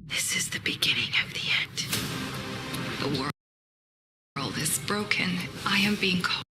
This is the beginning of the end. The world is broken. I am being called.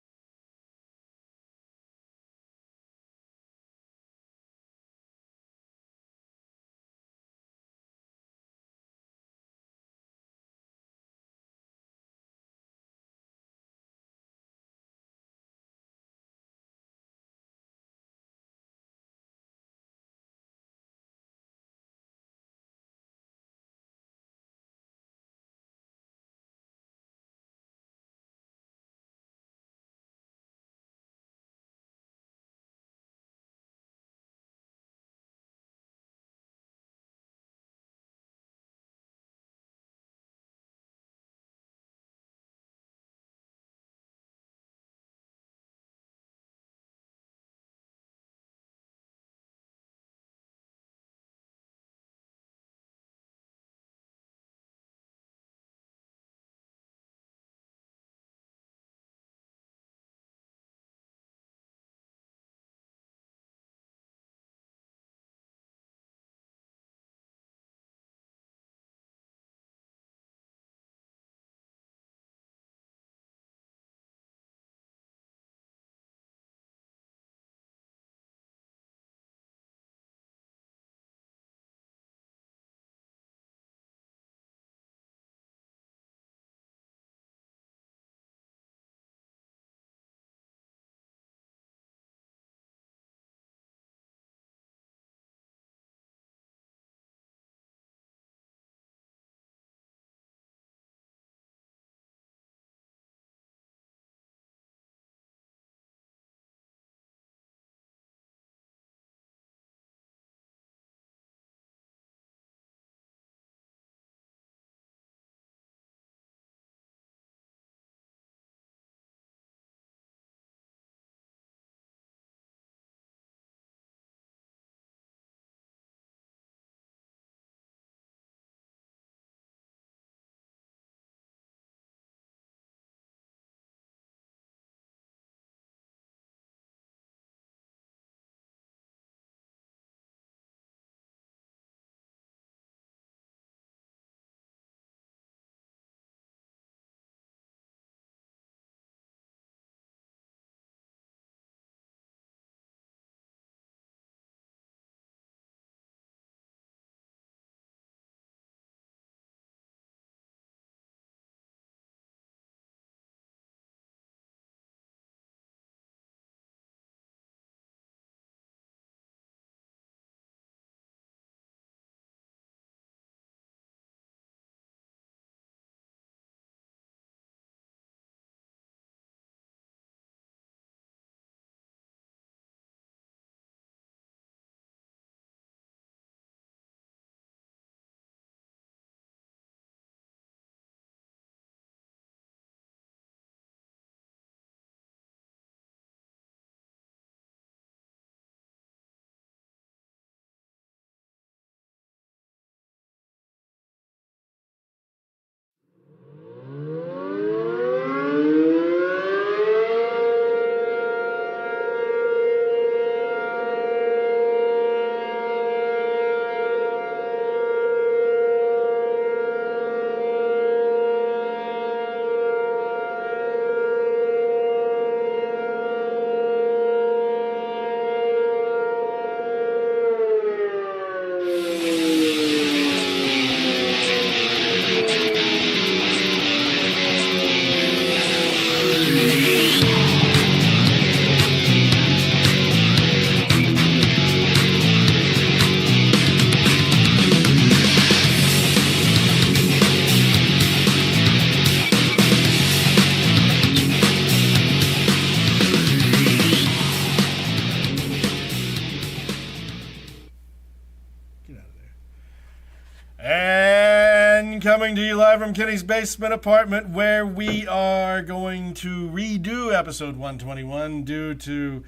Coming to you live from Kenny's basement apartment, where we are going to redo episode 121 due to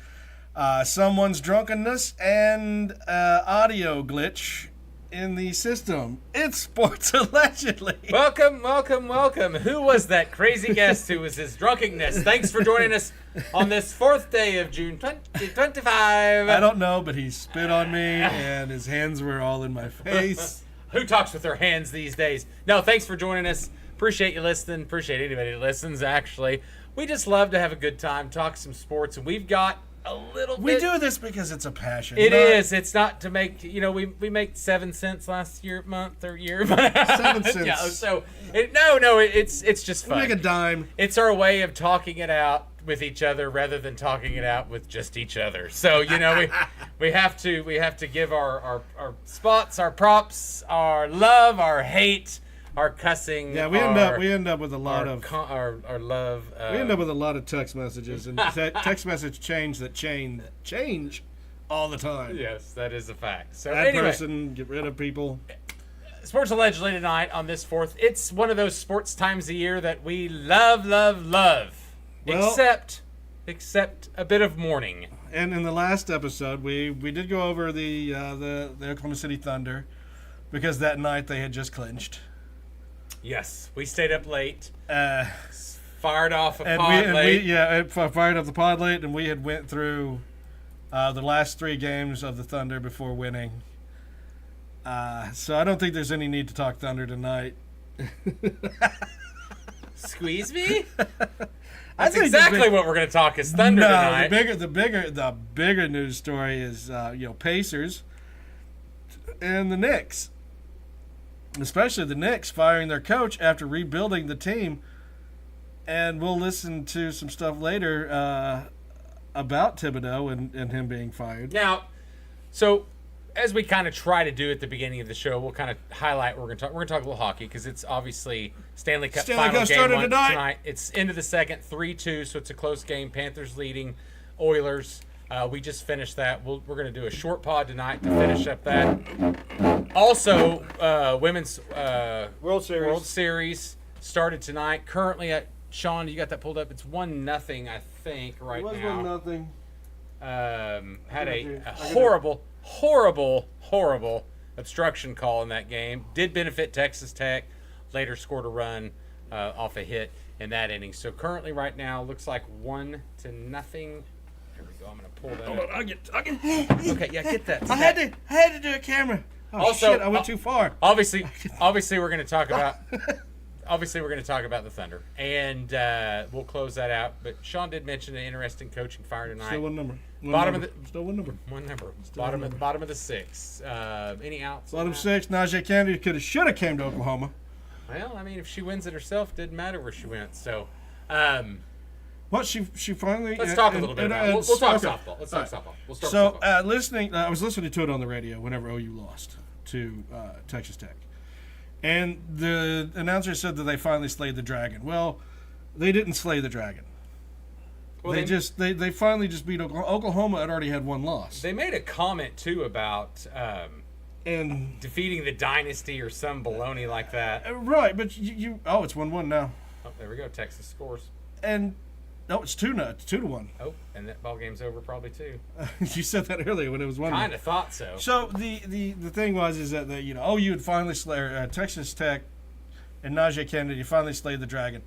someone's drunkenness and audio glitch in the system. It's Sports Allegedly. Welcome. Who was that crazy guest who was his drunkenness? Thanks for joining us on this 4th day of June 2025. I don't know, but he spit on me and his hands were all in my face. Who talks with their hands these days? No, thanks for joining us. Appreciate you listening. Appreciate anybody that listens, actually. We just love to have a good time, talk some sports, and we've got a little bit. We do this because it's a passion. It is. It's not to make, we make 7 cents last month or year. 7 cents. Yeah, so, it's just fun. We make a dime. It's our way of talking it out with each other rather than talking it out with just each other. So, we have to give our spots, our props, our love, our hate, our cussing. Yeah, we end up with a lot of our love. We end up with a lot of text messages and text message change all the time. Yes, that is a fact. So Bad anyway, person, get rid of people. Sports Allegedly tonight on this 4th. It's one of those sports times of year that we love. Well, except a bit of mourning. And in the last episode, we did go over the Oklahoma City Thunder because that night they had just clinched. Yes, we stayed up late. Fired off a and pod late. Fired up the pod late, and we had went through the last 3 games of the Thunder before winning. So I don't think there's any need to talk Thunder tonight. Squeeze me? That's exactly what we're going to talk is Thunder tonight. The bigger news story is Pacers and the Knicks. Especially the Knicks firing their coach after rebuilding the team. And we'll listen to some stuff later about Thibodeau and him being fired. Now, so as we kind of try to do at the beginning of the show, we'll kind of highlight what we're going to talk. We're going to talk a little hockey because it's obviously Stanley Cup final game one tonight. It's into the second, 3-2, so it's a close game. Panthers leading Oilers. We just finished that. We're going to do a short pod tonight to finish up that. Also, women's World Series started tonight. Currently at Sean, you got that pulled up. It's 1-0, I think, right now. It was 1-0. Had a horrible obstruction call in that game. Did benefit Texas Tech. Later scored a run off a hit in that inning. So currently, right now, looks like 1-0. There we go. I'm gonna pull that. Hold up. on, I'll get. Okay, yeah, get that. I had to do a camera. Oh, Also, shit, I went too far. Obviously, we're going to talk about. Obviously, we're going to talk about the Thunder, and we'll close that out. But Sean did mention an interesting coaching fire tonight. Still one number. Still one number. One number. Still Bottom one number. bottom of the 6. Any outs? Bottom 6. Najee Kennedy should have came to Oklahoma. Well, I mean, if she wins it herself, didn't matter where she went. So, Well, she finally. let's talk a little bit about it. We'll talk okay. softball. Let's talk softball. We'll start So, with softball. listening, I was listening to it on the radio whenever OU lost to Texas Tech, and the announcer said that they finally slayed the dragon. Well, they didn't slay the dragon. Well, They finally just beat Oklahoma. Oklahoma had already had one loss. They made a comment too about And defeating the dynasty or some baloney like that. right, but you it's 1-1 now, Oh, there we go. Texas scores. and no, it's 2-1. Oh, and that ball game's over probably too. You said that earlier when it was 1-1. Kind of thought so. So the thing was that OU had finally slayed Texas Tech, and Najee Kennedy finally slayed the dragon,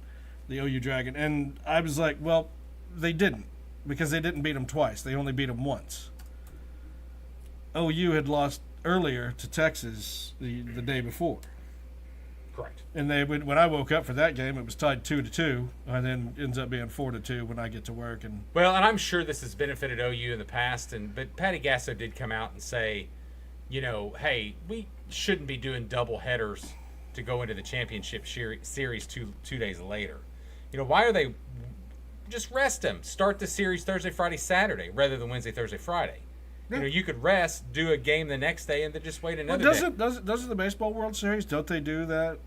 the OU dragon, and I was like, well, they didn't, because they didn't beat them twice. They only beat them once. OU had lost earlier to Texas the day before. Correct. And when I woke up for that game, it was tied 2-2, and then ends up being 4-2 when I get to work. And Well, and I'm sure this has benefited OU in the past, but Patty Gasso did come out and say, hey, we shouldn't be doing double headers to go into the championship series two days later. Why are they just rest them? Start the series Thursday, Friday, Saturday rather than Wednesday, Thursday, Friday. Yeah. You could rest, do a game the next day, and then just wait another day. Doesn't the Baseball World Series, don't they do that?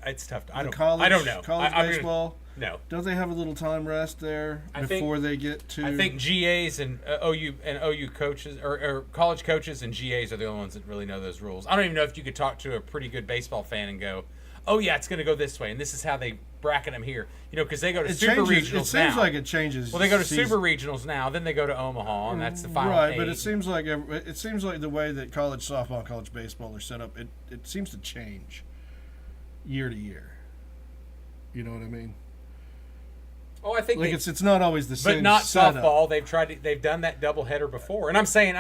It's tough. I don't know. College baseball. No. Don't they have a little time rest there before they get to? I think GAs and OU coaches or college coaches and GAs are the only ones that really know those rules. I don't even know if you could talk to a pretty good baseball fan and go, "Oh yeah, it's going to go this way, and this is how they bracket them here." Because they go to Super Regionals now. It seems like it changes. Well, they go to Super Regionals now, then they go to Omaha, and that's the final. Right, 8. but it seems like the way that college softball and college baseball are set up, it seems to change year to year. You know what I mean? Oh, I think it's not always the same. But not setup. softball. They've done that doubleheader before, and I'm saying,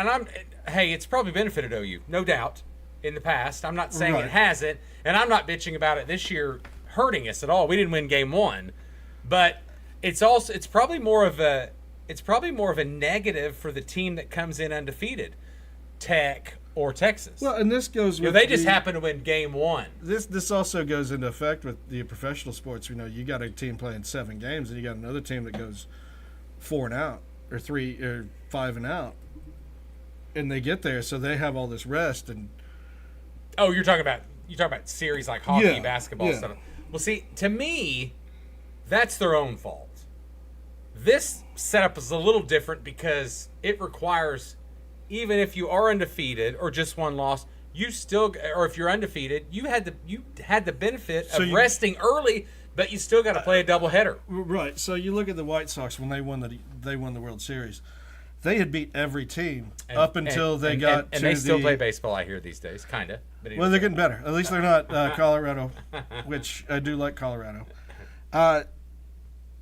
hey, it's probably benefited OU, no doubt. in the past. I'm not saying Right. it hasn't, and I'm not bitching about it this year hurting us at all. We didn't win game 1, but it's probably more of a negative for the team that comes in undefeated, Tech or Texas. Well, and this goes with they just happen to win game 1. This also goes into effect with the professional sports. You got a team playing 7 games, and you got another team that goes 4 and out, or 3 or 5 and out, and they get there, so they have all this rest. And oh, you're talking about series like hockey, Yeah, basketball yeah. stuff. Well, see, to me, that's their own fault. This setup is a little different because it requires, even if you are undefeated or just one loss, you still, or if you're undefeated, you had the benefit of resting early, but you still got to play a doubleheader. Right. So you look at the White Sox when they won the World Series. They had beat every team up until they got to and they still play baseball, I hear, these days, kind of. Well, they're getting better. At least they're not Colorado, which I do like Colorado.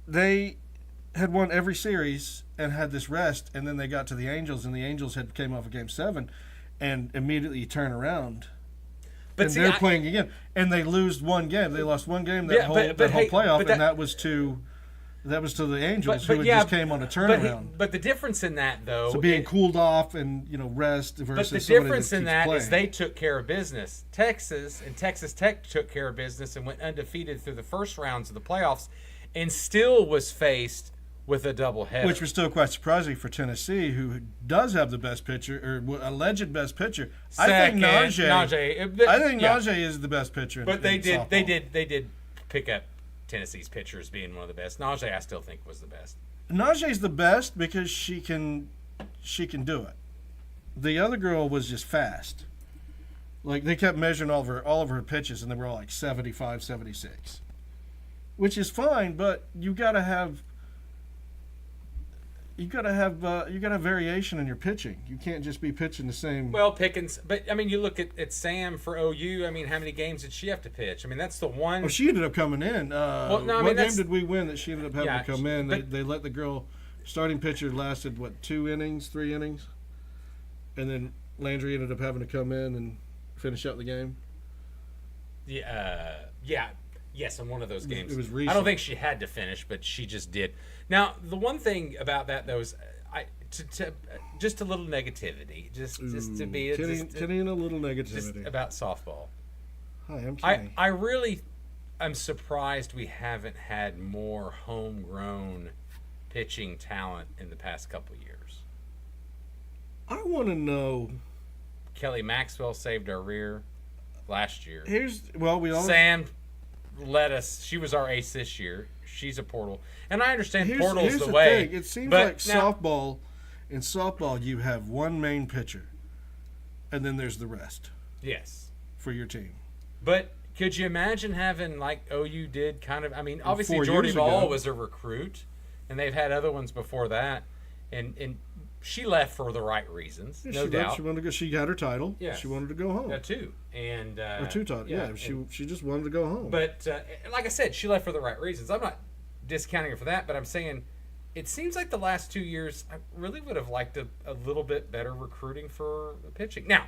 They had won every series and had this rest, and then they got to the Angels, and the Angels had came off of Game 7 and immediately turn around. But and see, they're playing again, and they lose one game. They lost one game that whole playoff, and that was to the Angels, who just came on a turnaround. But the difference in that, though, so being cooled off and rest versus. But the difference in that is they took care of business. Texas and Texas Tech took care of business and went undefeated through the first rounds of the playoffs, and still was faced with a doubleheader, which was still quite surprising for Tennessee, who does have the best pitcher or alleged best pitcher. I think Najee is the best pitcher. But they did pick up Tennessee's pitcher as being one of the best. Najee, I still think, was the best. Najee's the best because she can do it. The other girl was just fast. Like, they kept measuring all of her pitches, and they were all like 75, 76, which is fine. But you gotta have variation in your pitching. You can't just be pitching the same. Well, Pickens, but I mean, you look at Sam for OU. I mean, how many games did she have to pitch? I mean, that's the one. Well, she ended up coming in. What game did we win that she ended up having to come in? They let the girl starting pitcher lasted 2 innings, 3 innings, and then Landry ended up having to come in and finish out the game. Yes, in one of those games. It was recent. I don't think she had to finish, but she just did. Now, the one thing about that, though, is just a little negativity, just to be Kenny and a little negativity just about softball. Hi, I'm Kenny. I really am surprised we haven't had more homegrown pitching talent in the past couple years. I want to know. Kelly Maxwell saved our rear last year. Sam led us. She was our ace this year. She's a portal, and I understand portal's here's the the way. Thing. It seems like softball. In softball, you have one main pitcher, and then there's the rest. Yes, for your team. But could you imagine having, like OU did, kind of? I mean, obviously Jordy Ball was a recruit, and they've had other ones before that, and she left for the right reasons, no doubt. She wanted to go. She got her title. Yes. She wanted to go home. Two titles. Yeah, she just wanted to go home. But like I said, she left for the right reasons. I'm not discounting her for that, but I'm saying it seems like the last 2 years I really would have liked a little bit better recruiting for pitching. Now,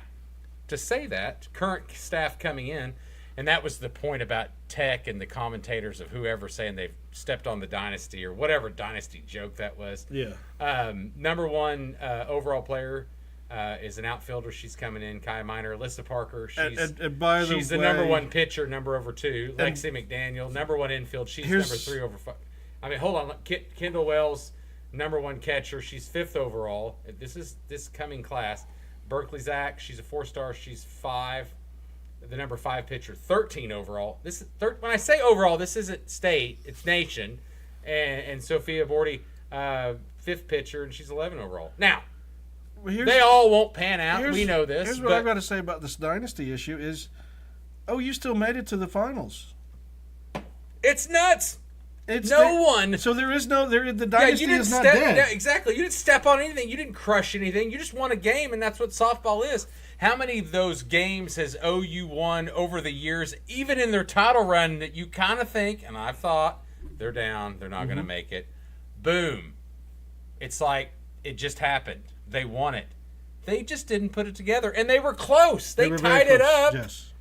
to say that, current staff coming in, and that was the point about Tech and the commentators of whoever saying they've stepped on the dynasty or whatever dynasty joke that was. Yeah. Number one overall player is an outfielder. She's coming in. Kaya Minor. Alyssa Parker. She's the number one pitcher, number over 2. Lexi McDaniel, number 1 infield. She's number 3 over 5. I mean, hold on. Kendall Wells, number 1 catcher. She's 5th overall. This coming class. Berkeley Zach. She's a 4-star. She's 5. The number 5 pitcher, 13 overall. When I say overall, this isn't state, it's nation. And Sophia Bordy, 5th pitcher, and she's 11 overall. Now, they all won't pan out. We know this. Here's what I've got to say about this dynasty issue is, you still made it to the finals. It's nuts. One. So there is the dynasty is not dead. Yeah, exactly. You didn't step on anything. You didn't crush anything. You just won a game, and that's what softball is. How many of those games has OU won over the years, even in their title run, that you kind of think, and I've thought, they're down, they're not going to make it. Boom. It's like it just happened. They won it. They just didn't put it together, and they were close. They were tied very it close, up yes.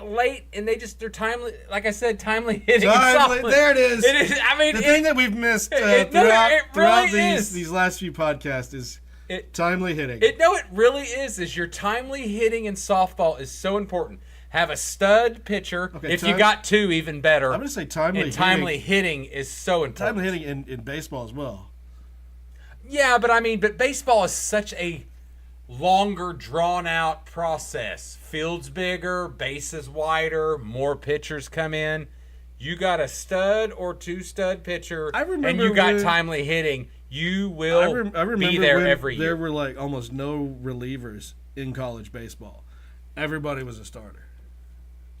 late, and they're timely. Like I said, timely hitting. There it is. It is. I mean, the thing that we've missed throughout these last few podcasts is timely hitting. It really is your timely hitting in softball is so important. Have a stud pitcher. Okay, if you got two, even better. I'm going to say timely hitting. Timely hitting is so important. Timely hitting in baseball as well. Yeah, but baseball is such a longer, drawn-out process. Field's bigger, bases wider, more pitchers come in. You got a stud or two stud pitcher, and you got timely hitting. You will be there every year. There were like almost no relievers in college baseball. Everybody was a starter.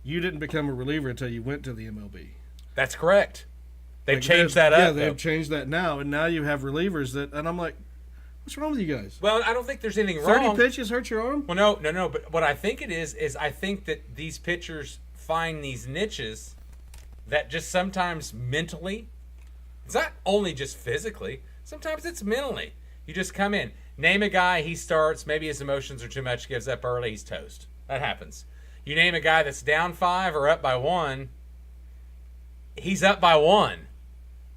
You didn't become a reliever until you went to the MLB. That's correct. They've changed that up. Yeah, they've changed that now, and now you have relievers and I'm like, what's wrong with you guys? Well, I don't think there's anything wrong. 30 pitches hurt your arm? Well, no. But what I think it is I think that these pitchers find these niches that just sometimes mentally, it's not only just physically, sometimes it's mentally. You just come in, name a guy, he starts, maybe his emotions are too much, gives up early, he's toast. That happens. You name a guy that's down 5 or up by 1, he's up by 1.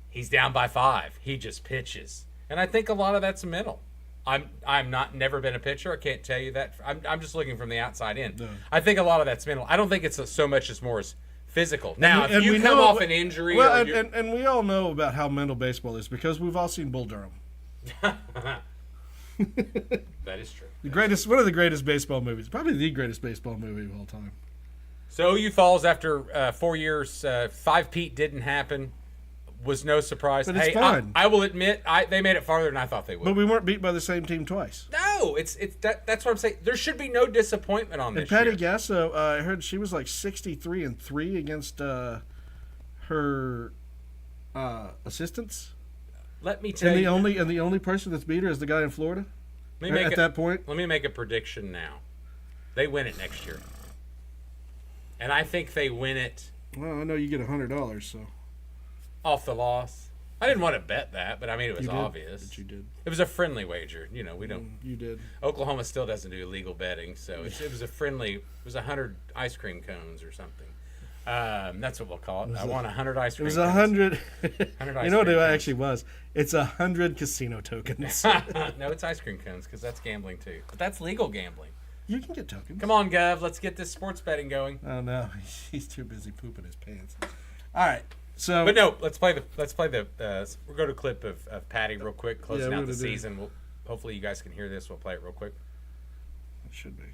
He's down by 5. He just pitches. And I think a lot of that's mental. I'm never been a pitcher. I can't tell you that. I'm just looking from the outside in. No. I think a lot of that's mental. I don't think it's so much as more as physical. Now, if you come off an injury, and we all know about how mental baseball is because we've all seen Bull Durham. That is true. One of the greatest baseball movies, probably the greatest baseball movie of all time. So OU falls after 4 years. 5-peat didn't happen. Was no surprise. But it's fun. I will admit, they made it farther than I thought they would. But we weren't beat by the same team twice. No, that's what I'm saying. There should be no disappointment on this. And Patty Gasso, I heard she was like 63-3 against her assistants. Let me tell you. And the only person that's beat her is the guy in Florida. At that point, let me make a prediction now. They win it next year, and I think they win it. Well, I know you get $100, so. Off the loss. I didn't want to bet that, but I mean, it was obvious. But you did. It was a friendly wager. You know, we don't. You did. Oklahoma still doesn't do illegal betting, so it was a friendly. It was 100 ice cream cones or something. That's what we'll call it. I won 100 ice cream. It was 100. 100 you know what it actually was? It's 100 casino tokens. No, it's ice cream cones because that's gambling too. But that's legal gambling. You can get tokens. Come on, Gov. Let's get this sports betting going. Oh no, he's too busy pooping his pants. All right. So, but no, let's play the. We'll go to a clip of Patty real quick, closing out the season. Hopefully you guys can hear this. We'll play it real quick. It should be.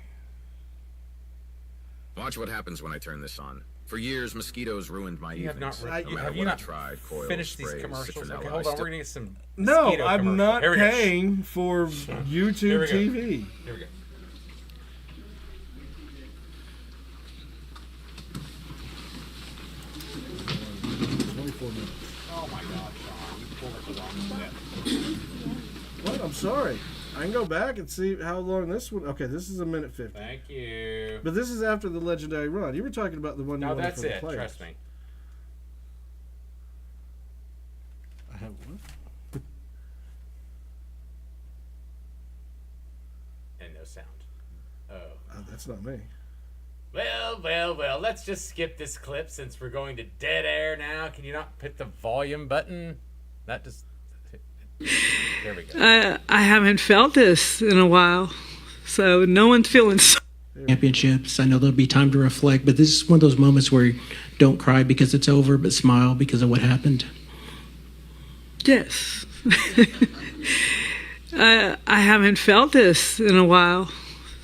Watch what happens when I turn this on. For years, mosquitoes ruined my evenings. Have you not finished these commercials? Okay, hold on. We're gonna get some. No, I'm not paying for YouTube TV. Here we go. Oh my God, Sean! You pulled it the wrong step. What? I'm sorry. I can go back and see how long this one. Okay, this is 1:50. Thank you. But this is after the legendary run. You were talking about the one. No, that's it. Trust me. I have what? And no sound. Oh. That's not me. Well, let's just skip this clip since we're going to dead air now. Can you not hit the volume button? That just... There we go. I haven't felt this in a while, so no one's feeling so... Championships, I know there'll be time to reflect, but this is one of those moments where you don't cry because it's over, but smile because of what happened. Yes. I haven't felt this in a while.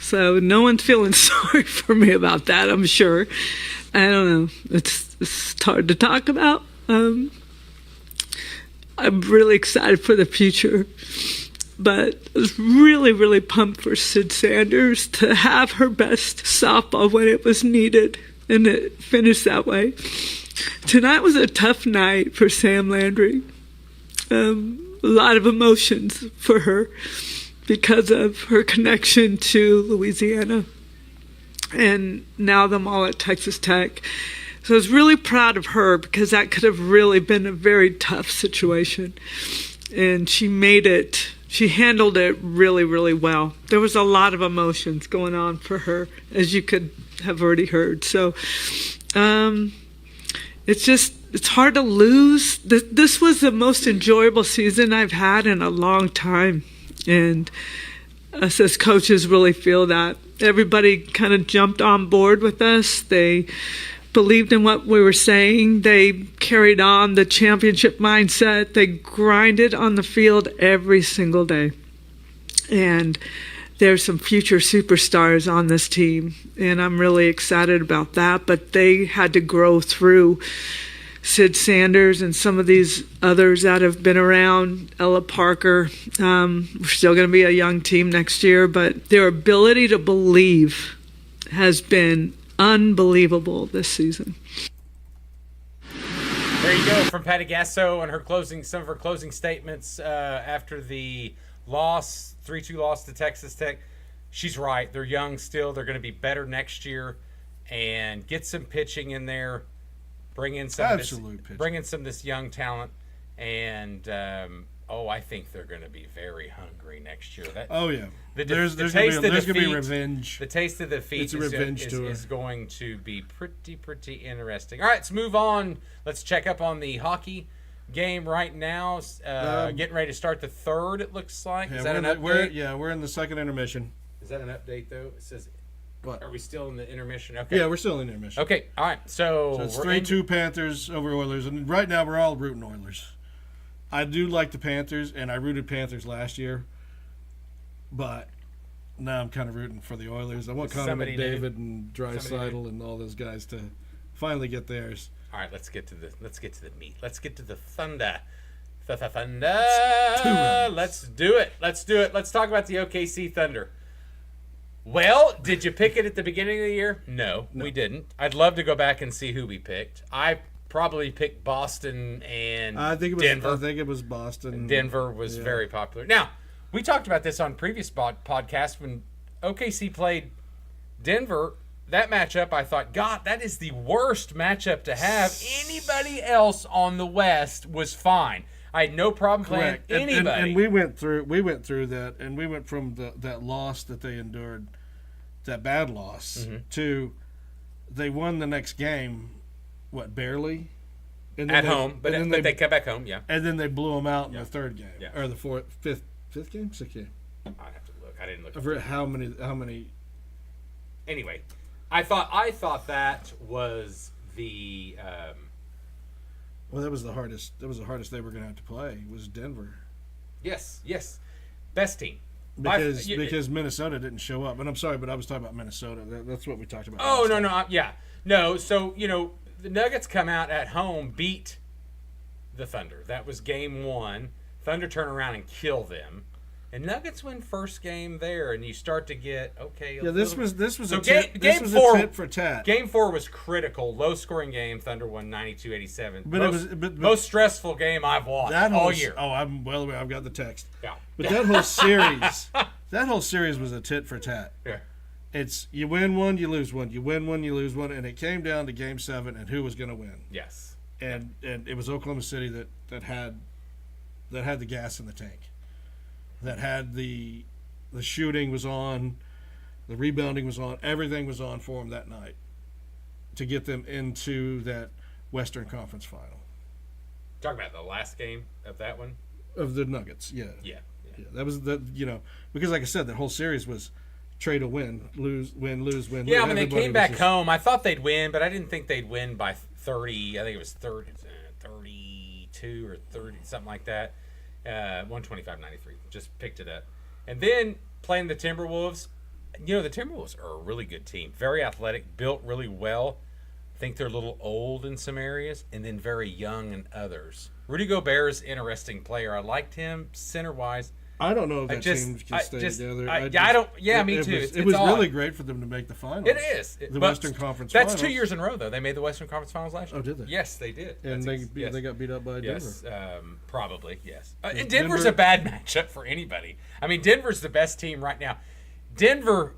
So no one's feeling sorry for me about that, I'm sure. I don't know. It's hard to talk about. I'm really excited for the future. But I was really, really pumped for Sid Sanders to have her best softball when it was needed. And it finished that way. Tonight was a tough night for Sam Landry. A lot of emotions for her, because of her connection to Louisiana and now them all at Texas Tech. So I was really proud of her because that could have really been a very tough situation. And she made it she handled it really, really well. There was a lot of emotions going on for her, as you could have already heard. So it's hard to lose. This was the most enjoyable season I've had in a long time. And us as coaches really feel that. Everybody kind of jumped on board with us. They believed in what we were saying. They carried on the championship mindset. They grinded on the field every single day. And there's some future superstars on this team, and I'm really excited about that. But they had to grow through Sid Sanders and some of these others that have been around, Ella Parker. We're still going to be a young team next year, but their ability to believe has been unbelievable this season. There you go from Patty Gasso and some of her closing statements after the 3-2 loss to Texas Tech. She's right. They're young still. They're going to be better next year, and get some pitching in there. Bring in some of this young talent, and I think they're going to be very hungry next year. There's going to be revenge. The taste of defeat is going to be pretty interesting. All right, let's move on. Let's check up on the hockey game right now. Getting ready to start the third, it looks like. Is that an update? We're in the second intermission. Is that an update, though? It says... What? Are we still in the intermission? Okay. Yeah, we're still in the intermission. Okay, all right. So it's 3-2 Panthers over Oilers, and right now we're all rooting Oilers. I do like the Panthers, and I rooted Panthers last year, but now I'm kind of rooting for the Oilers. I want Connor McDavid and Draisaitl and all those guys to finally get theirs. All right, let's get to the meat. Let's get to the Thunder. The Thunder. Let's do it. Let's talk about the OKC Thunder. Well, did you pick it at the beginning of the year? No, we didn't. I'd love to go back and see who we picked. I probably picked Boston and Denver. I think it was Boston. Denver was very popular. Now, we talked about this on previous podcasts when OKC played Denver. That matchup, I thought, God, that is the worst matchup to have. Anybody else on the West was fine. I had no problem playing anybody. And we went through that, and we went from that loss that they endured, that bad loss, to they won the next game, barely? And then home, but they come back home, yeah. And then they blew them out in the third game, or the fifth game, sixth game. I'd have to look. I didn't look. I've read how many. Anyway, I thought that was the. Well, that was the hardest. That was the hardest they were going to have to play. Was Denver? Yes, best team. Because Minnesota didn't show up, and I'm sorry, but I was talking about Minnesota. That's what we talked about. Oh no. So the Nuggets come out at home, beat the Thunder. That was game 1. Thunder turn around and kill them. And Nuggets win first game there, and you start to get this was so a tit for tat. Game 4 was critical, low scoring game. Thunder won 92-87. Most stressful game I've watched all year. Oh, I've got the text. Yeah, but that whole series was a tit for tat. Yeah, it's you win one, you lose one, you win one, you lose one, and it came down to game 7 and who was going to win. Yes, and it was Oklahoma City that had the gas in the tank. That had the shooting was on, the rebounding was on, everything was on for them that night to get them into that Western Conference final. Talk about the last game of that one? Of the Nuggets, yeah. That was because like I said, that whole series was trade a win, lose, win, lose, win. Yeah, when they came back home, I thought they'd win, but I didn't think they'd win by 30. I think it was 32 or 30, something like that. 125-93. Just picked it up. And then playing the Timberwolves. The Timberwolves are a really good team. Very athletic, built really well. I think they're a little old in some areas, and then very young in others. Rudy Gobert is an interesting player. I liked him center-wise. I don't know if that team can stay together. Me too. It was really great for them to make the finals. It is. The Western Conference Finals. That's 2 years in a row, though. They made the Western Conference Finals last year. Oh, did they? Yes, they did. And they got beat up by Denver. Yes, probably, yes. And Denver's a bad matchup for anybody. I mean, Denver's the best team right now. Denver's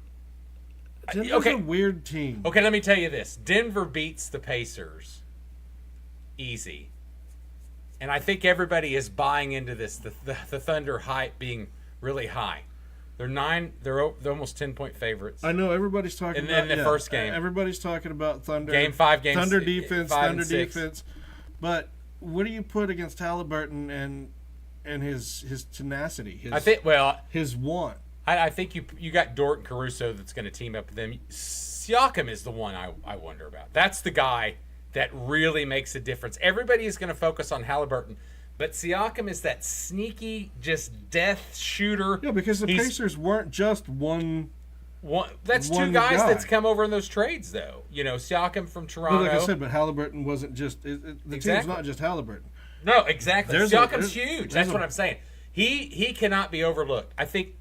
a weird team. Okay, let me tell you this. Denver beats the Pacers easy. And I think everybody is buying into this, the Thunder hype being really high. They're almost 10-point favorites. I know everybody's talking about the first game. Everybody's talking about Thunder. Game 5, game Thunder 6, defense, 5 Thunder and 6. defense. But what do you put against Halliburton and his tenacity? His want. I think you got Dort and Caruso that's going to team up with them. Siakam is the one I wonder about. That's the guy that really makes a difference. Everybody is going to focus on Halliburton, but Siakam is that sneaky, just death shooter. Yeah, because the Pacers weren't just one. That's one two guys guy. that's come over in those trades, though. Siakam from Toronto. Well, like I said, but Halliburton wasn't just. The team's not just Halliburton. No, exactly. Siakam's huge. That's what a- I'm saying. He cannot be overlooked. I think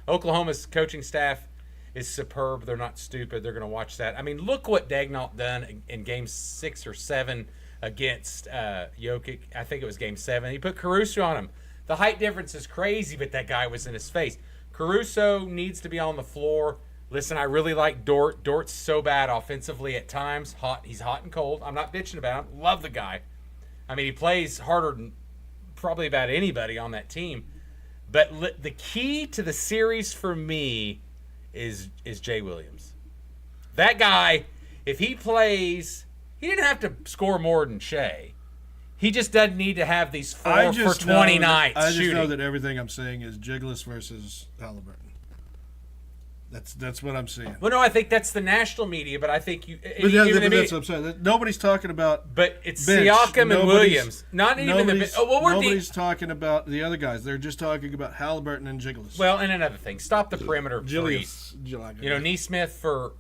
Oklahoma's coaching staff is superb. They're not stupid. They're going to watch that. I mean, look what Daignault done in Game 6 or 7 against Jokic. I think it was Game 7. He put Caruso on him. The height difference is crazy, but that guy was in his face. Caruso needs to be on the floor. Listen, I really like Dort. Dort's so bad offensively at times. He's hot and cold. I'm not bitching about him. Love the guy. I mean, he plays harder than probably about anybody on that team. But the key to the series for me is Jay Williams. That guy, if he plays, he didn't have to score more than Shea. He just doesn't need to have these 4 for 20 nights I just shooting. know that everything I'm saying is Jiggles versus Halliburton. That's what I'm seeing. Well, no, I think that's the national media, but I think you. But that's what I'm saying. Nobody's talking about. But it's bench. Siakam and Williams. Not even the. Nobody's talking about the other guys. They're just talking about Halliburton and Jiggles. Well, and another thing, stop the perimeter Julius. threes. Neesmith for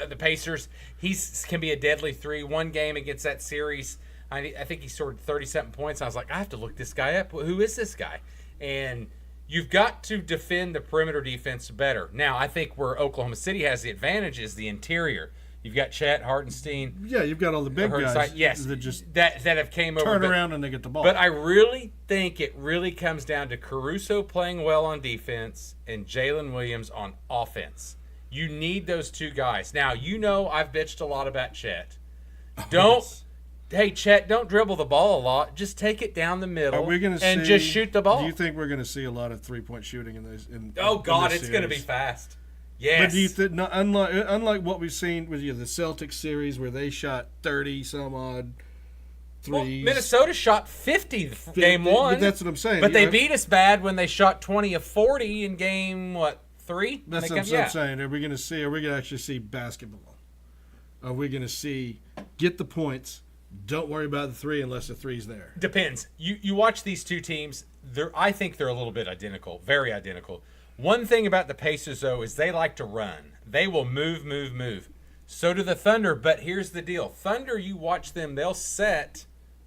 the Pacers, can be a deadly three. One game against that series, I think he scored 30-something points. I was like, I have to look this guy up. Who is this guy? And you've got to defend the perimeter defense better. Now, I think where Oklahoma City has the advantage is the interior. You've got Chet, Hartenstein. Yeah, you've got all the big guys. Yes, that just that have came over. turn around and they get the ball. But I really think it really comes down to Caruso playing well on defense and Jalen Williams on offense. You need those two guys. Now, I've bitched a lot about Chet. Hey, Chet, don't dribble the ball a lot. Just take it down the middle just shoot the ball. Do you think we're going to see a lot of three-point shooting in this? It's going to be fast. Yes. But do you think, unlike what we've seen with the Celtics series where they shot 30-some-odd threes. Well, Minnesota shot 50 game 1. But that's what I'm saying. But they beat us bad when they shot 20 of 40 in game, 3? That's what I'm saying. Are we going to actually see basketball? Are we going to see get the points, don't worry about the three unless the three's there? Depends. You watch these two teams, I think they're a little bit identical, very identical. One thing about the Pacers, though, is they like to run. They will move. So do the Thunder, but here's the deal. Thunder, you watch them, they'll set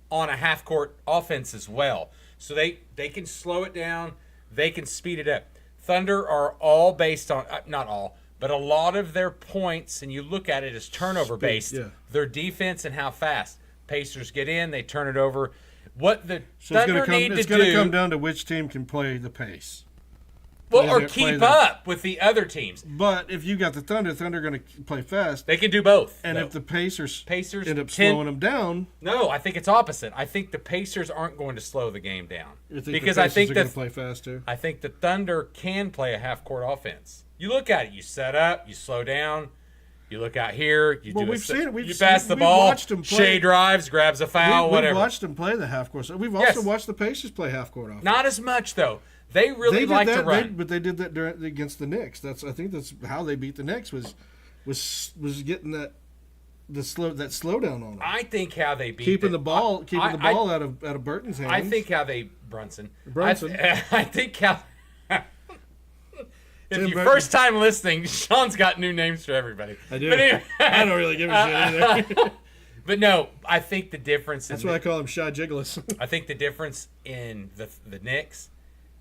on a half-court offense as well. So they can slow it down. They can speed it up. Thunder are all based on, not all, but a lot of their points, and you look at it as turnover-based, their defense and how fast. Pacers get in, they turn it over. What the Thunder need to do... It's going to come down to which team can play the pace. Or keep up with the other teams. But if you got the Thunder are going to play fast. They can do both. And if the Pacers end up slowing them down. No, I think it's opposite. I think the Pacers aren't going to slow the game down. Because I think they're going to play fast too? I think the Thunder can play a half-court offense. You look at it. You set up. You slow down. You look out here. You pass the ball. Shea drives, grabs a foul, whatever. We've watched them play the half-court. We've also watched the Pacers play half-court offense. Not as much, though. They really like to run. But they did that against the Knicks. I think that's how they beat the Knicks was getting that slowdown on them. I think how they beat keeping the ball out of Burton's hands. I think how they Brunson. I think how. If you're first time listening, Sean's got new names for everybody. I do. But anyway, I don't really give a shit either. But no, I think the difference. That's why I call him Shy Jiggles. I think the difference in the Knicks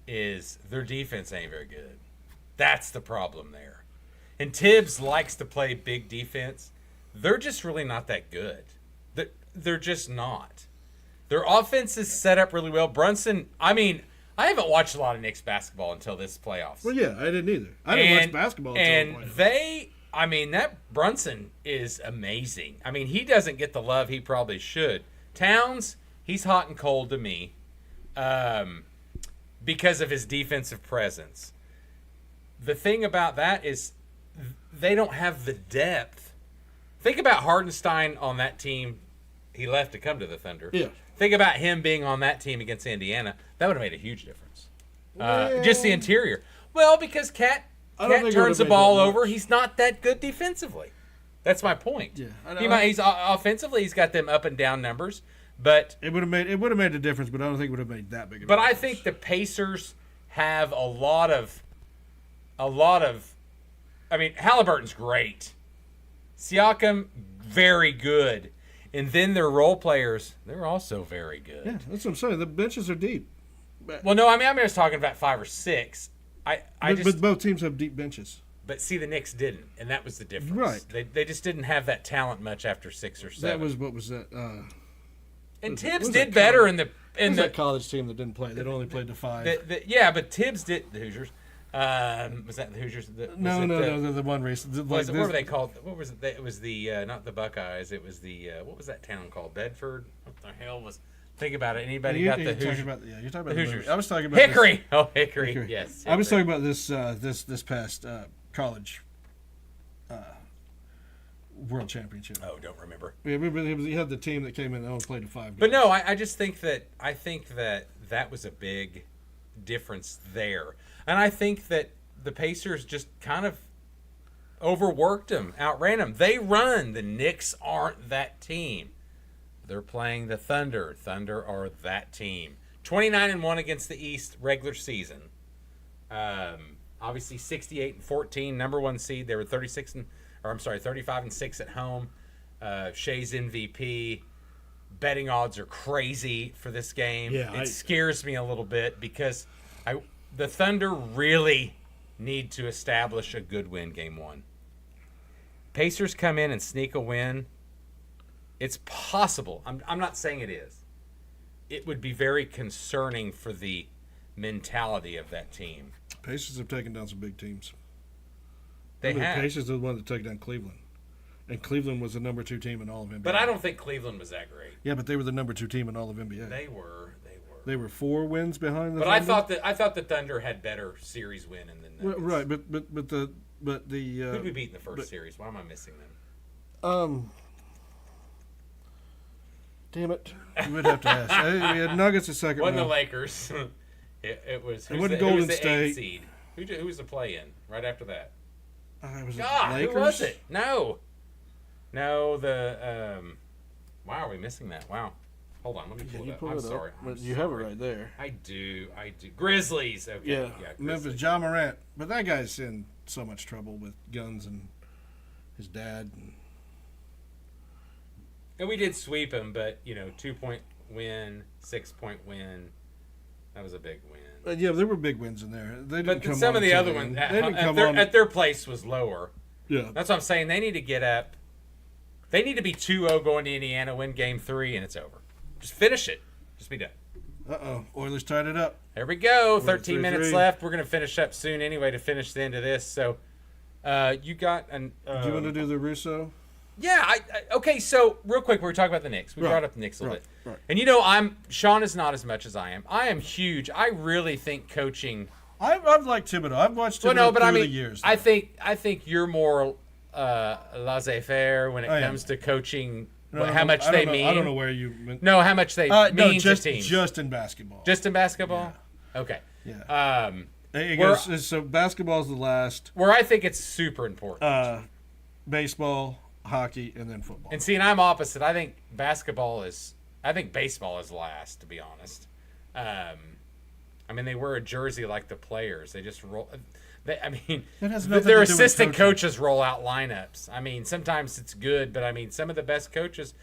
is their defense ain't very good. That's the problem there. And Tibbs likes to play big defense. They're just really not that good. They're just not. Their offense is set up really well. Brunson, I haven't watched a lot of Knicks basketball until this playoffs. Well, yeah, I didn't either. I didn't watch basketball until the playoffs. I mean, that Brunson is amazing. I mean, he doesn't get the love he probably should. Towns, he's hot and cold to me because of his defensive presence. The thing about that is they don't have the depth. Think about Hardenstein on that team. He left to come to the Thunder. Yeah. Think about him being on that team against Indiana. That would have made a huge difference. Just the interior. Well, because Cat turns the ball over. He's not that good defensively. That's my point. Yeah, He's offensively. He's got them up and down numbers, but it would have made a difference. But I don't think it would have made that big. But I think the Pacers have a lot of. I mean, Halliburton's great. Siakam, very good. And then their role players, they're also very good. Yeah, that's what I'm saying. The benches are deep. Well, no, I mean, I was talking about 5 or 6. But both teams have deep benches. But see, the Knicks didn't, and that was the difference. Right. They just didn't have that talent much after 6 or 7. That was what was that? And Tibbs did better in the college team that didn't play. They'd only played to 5. Yeah, but Tibbs did the Hoosiers. Was that the Hoosiers? No, the one race. What were they called? What was it? It was the not the Buckeyes. It was the what was that town called? Bedford. What the hell was? Think about it. Anybody got the Hoosiers? You're talking about the Hoosiers. I was talking about Hickory. Hickory. Yes. Hickory. I was talking about this past college world championship. Oh, don't remember. Yeah, he had the team that came in and only played to 5 games. But no, I just think that that was a big difference there. And I think that the Pacers just kind of overworked them, outran them. They run. The Knicks aren't that team. They're playing the Thunder. Thunder are that team. 29-1 against the East regular season. Obviously 68-14, number 1 seed. They were 35-6 at home. Shea's MVP. Betting odds are crazy for this game. Yeah, it scares me a little bit because the Thunder really need to establish a good win game 1. Pacers come in and sneak a win. It's possible. I'm not saying it is. It would be very concerning for the mentality of that team. Pacers have taken down some big teams. They have. The Pacers are the one that took down Cleveland. And Cleveland was the number 2 team in all of NBA. But I don't think Cleveland was that great. Yeah, but they were the number 2 team in all of NBA. They were. They were 4 wins behind the But Thunder. I thought the Thunder had better series win than the Nuggets. Right, but the who did we beat in the first series? Why am I missing them? Damn it, you would have to ask. We had Nuggets the second round. Wasn't the Lakers? It was. It wasn't Golden the State. 8th seed? Who was the play-in right after that? Was God, it Lakers? who was it? No, the. Why are we missing that? Wow. Hold on, let me pull it up. I'm sorry. You have it right there. I do. Grizzlies. Okay. Yeah, Grizzlies. Memphis, John Morant. But that guy's in so much trouble with guns and his dad. And we did sweep him, but 2-point win, 6-point win. That was a big win. Yeah, there were big wins in there. They didn't come some on of the until other the ones end. at their place was lower. Yeah, that's what I'm saying. They need to get up. They need to be 2-0 going to Indiana, win game 3, and it's over. Just finish it. Just be done. Oilers tied it up. There we go. 13 3-3. minutes left. We're going to finish up soon anyway to finish the end of this. So, you got an. Do you want to do the Russo? Yeah. Okay. So real quick, we were talking about the Knicks. We brought up the Knicks a little bit. Right. And Sean is not as much as I am. I am huge. I really think coaching. I've liked Thibodeau. I've watched Thibodeau through the years. I think you're more laissez-faire when it comes to coaching. How much they mean. I don't know where you meant. No, how much they mean to teams. Just in basketball. Just in basketball? Yeah. Okay. Yeah. It goes, so basketball's the last. Where I think it's super important. Baseball, hockey, and then football. And see, and I'm opposite. I think baseball is last, to be honest. They wear a jersey like the players. They just roll. Their assistant coaches roll out lineups. Sometimes it's good, but some of the best coaches.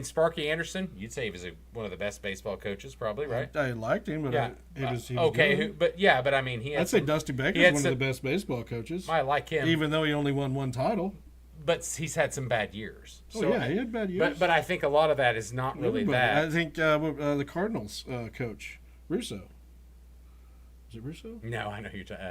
Sparky Anderson, you'd say he was one of the best baseball coaches, probably, right? I liked him, but yeah. he was okay. Good. He had. I'd say Dusty Baker's one of the best baseball coaches. I like him, even though he only won 1 title. But he's had some bad years. He had bad years. But I think a lot of that is not really that. I think the Cardinals coach Russo. Is it Russo? No, I know who you're talking.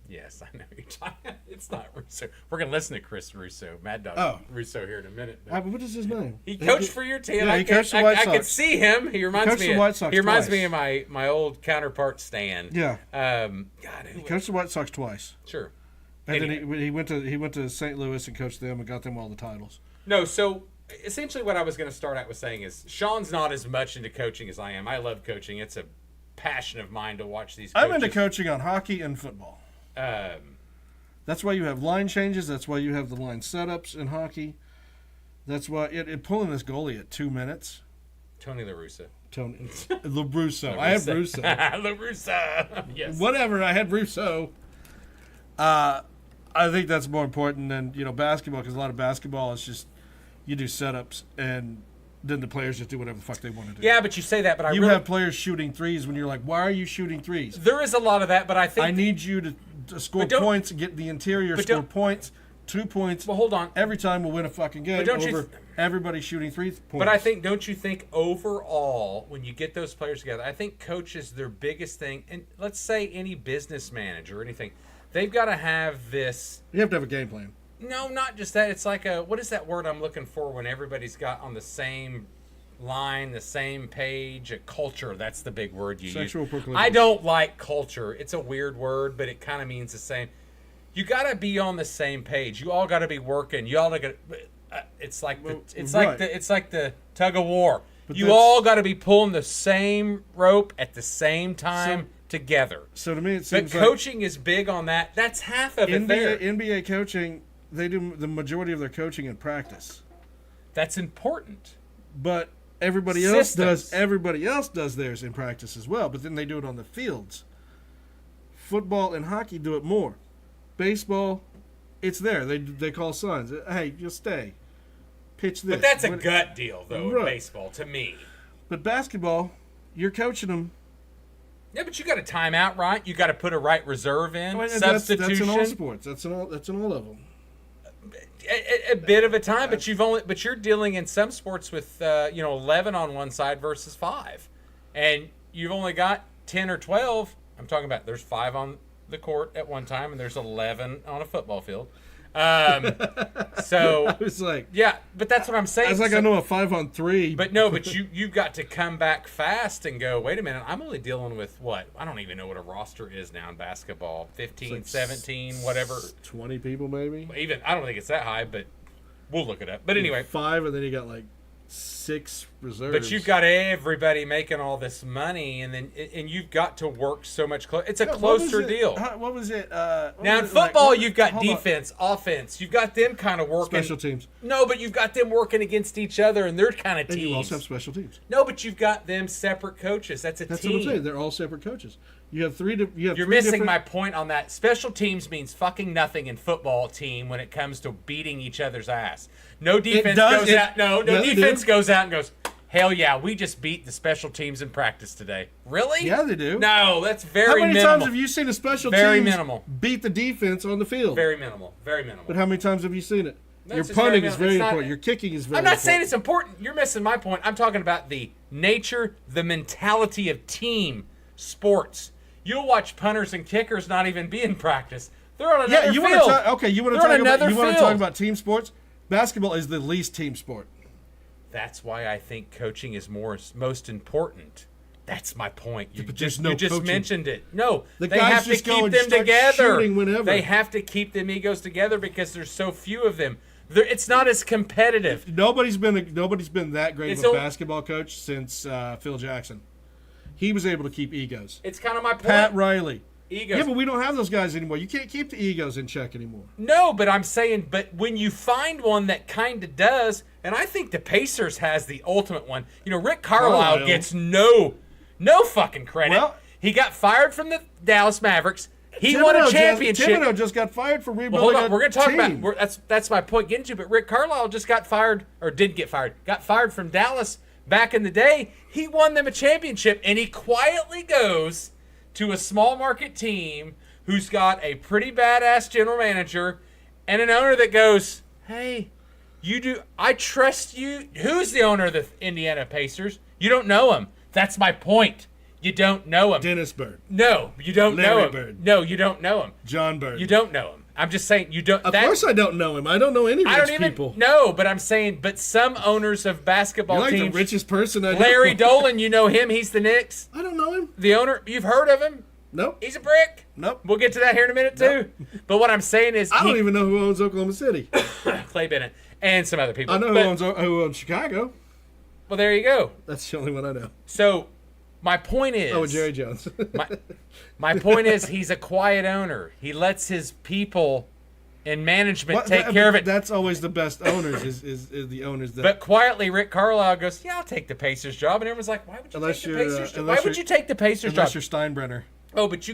Yes, I know who you're talking. It's not Russo. We're gonna listen to Chris Russo, Mad Dog Russo here in a minute. What is his name? He coached for your team. Yeah, he coached the White Sox. I could see him. He reminds me. He reminds me of my old counterpart Stan. Yeah. God, he coached the White Sox twice. Sure. And then he went to St. Louis and coached them and got them all the titles. No, so essentially what I was going to start out with saying is Sean's not as much into coaching as I am. I love coaching. It's a passion of mine to watch these coaches. I'm into coaching on hockey and football. That's why you have line changes. That's why you have the line setups in hockey. That's why it pulling this goalie at 2 minutes. Tony La Russa. LaRusso. I have Russo. LaRusso. Yes. Whatever. I had Russo. I think that's more important than basketball, because a lot of basketball is just you do setups and then the players just do whatever the fuck they want to do. Yeah, but you say that, but you have players shooting threes when you're like, why are you shooting threes? There is a lot of that, but I think I need you to score points and get the interior score points. 2 points. Well, hold on. Every time we'll win a fucking game over everybody shooting 3 points. But don't you think overall, when you get those players together, I think coaches, their biggest thing, and let's say any business manager or anything, they've got to have this. You have to have a game plan. No, not just that. It's like what is that word I'm looking for when everybody's got on the same line, the same page? A culture. That's the big word you Sexual use. proclivities. I don't like culture. It's a weird word, but it kind of means the same. You got to be on the same page. You all got to be working. You all got to. It's like the tug of war. But you all got to be pulling the same rope at the same time together. So to me, it seems like coaching is big on that. That's half of it. There. NBA coaching, they do the majority of their coaching in practice. That's important. But everybody else does. Everybody else does theirs in practice as well. But then they do it on the fields. Football and hockey do it more. Baseball, it's there. They call signs. Hey, you'll stay. Pitch this. But that's a gut deal, though, in baseball, to me. But basketball, you're coaching them. Yeah, but you got a timeout, right? You got to put a right reserve in. Substitution. That's in all sports. That's in all of them. A bit of a time, but you're dealing in some sports with 11 on one side versus 5, and you've only got 10 or 12. I'm talking about there's 5 on the court at one time, and there's 11 on a football field. So I was like, yeah, but that's what I'm saying. I was like, I know a 5-on-3, but no, but you've got to come back fast and go, wait a minute, I'm only dealing with what? I don't even know what a roster is now in basketball. 15, like 17, whatever. 20 people maybe. Even I don't think it's that high, but we'll look it up. But anyway, 5, and then you got like 6 reserves. But you've got everybody making all this money, and you've got to work so much closer. It's a closer deal. What was it? Now in football, you've got defense, offense. You've got them kind of working. Special teams. No, but you've got them working against each other, and they're kind of teams. And you also have special teams. No, but you've got them separate coaches. That's what team. I'm saying. They're all separate coaches. You have 3. You're missing my point on that. Special teams means fucking nothing in football team when it comes to beating each other's ass. No defense goes out. No defense goes out and goes, hell yeah, we just beat the special teams in practice today. Really? Yeah, they do. No, that's very minimal. How many times have you seen a special teams beat the defense on the field? Very minimal. Very minimal. But how many times have you seen it? Your punting is very important. Your kicking is very important. I'm not saying it's important. You're missing my point. I'm talking about the nature, the mentality of team sports. You'll watch punters and kickers not even be in practice. They're on another field. You want to talk about team sports? Basketball is the least team sport. That's why I think coaching is most important. That's my point. You just coaching. Mentioned it. No, they have to keep them together. They have to keep them egos together because there's so few of them. It's not as competitive. Nobody's been that great of a basketball coach since Phil Jackson. He was able to keep egos. It's kind of my point. Pat Riley. Egos. Yeah, but we don't have those guys anymore. You can't keep the egos in check anymore. No, but I'm saying, when you find one that kind of does, and I think the Pacers has the ultimate one. Rick Carlisle gets no fucking credit. Well, he got fired from the Dallas Mavericks. He won a championship. Thibodeau just got fired for rebuilding. Hold on, we're going to talk about that's my point getting to. But Rick Carlisle just got fired, or did get fired. Got fired from Dallas back in the day. He won them a championship, and he quietly goes to a small market team who's got a pretty badass general manager and an owner that goes, hey, I trust you. Who's the owner of the Indiana Pacers? You don't know him. That's my point. You don't know him. Dennis Bird. No, you don't know Larry him. Bird. No, you don't know him. John Bird. You don't know him. I'm just saying you don't. Of course I don't know him. I don't know any rich people. No, but I'm saying, but some owners of basketball You're like teams. the richest person I know. Larry Dolan, you know him. He's the Knicks. I don't know him. The owner, you've heard of him. Nope. He's a brick. Nope. We'll get to that here in a minute too. But what I'm saying is, I don't even know who owns Oklahoma City. Clay Bennett and some other people. I know who owns Chicago. Well, there you go. That's the only one I know. So, my point is. Oh, Jerry Jones. my point is, he's a quiet owner. He lets his people in management take care of it. That's always the best owners is the owners that. But quietly, Rick Carlisle goes, "Yeah, I'll take the Pacers job," and everyone's like, "Why would you take the Pacers job? Why would you take the Pacers job?" Unless you're Steinbrenner. Oh, but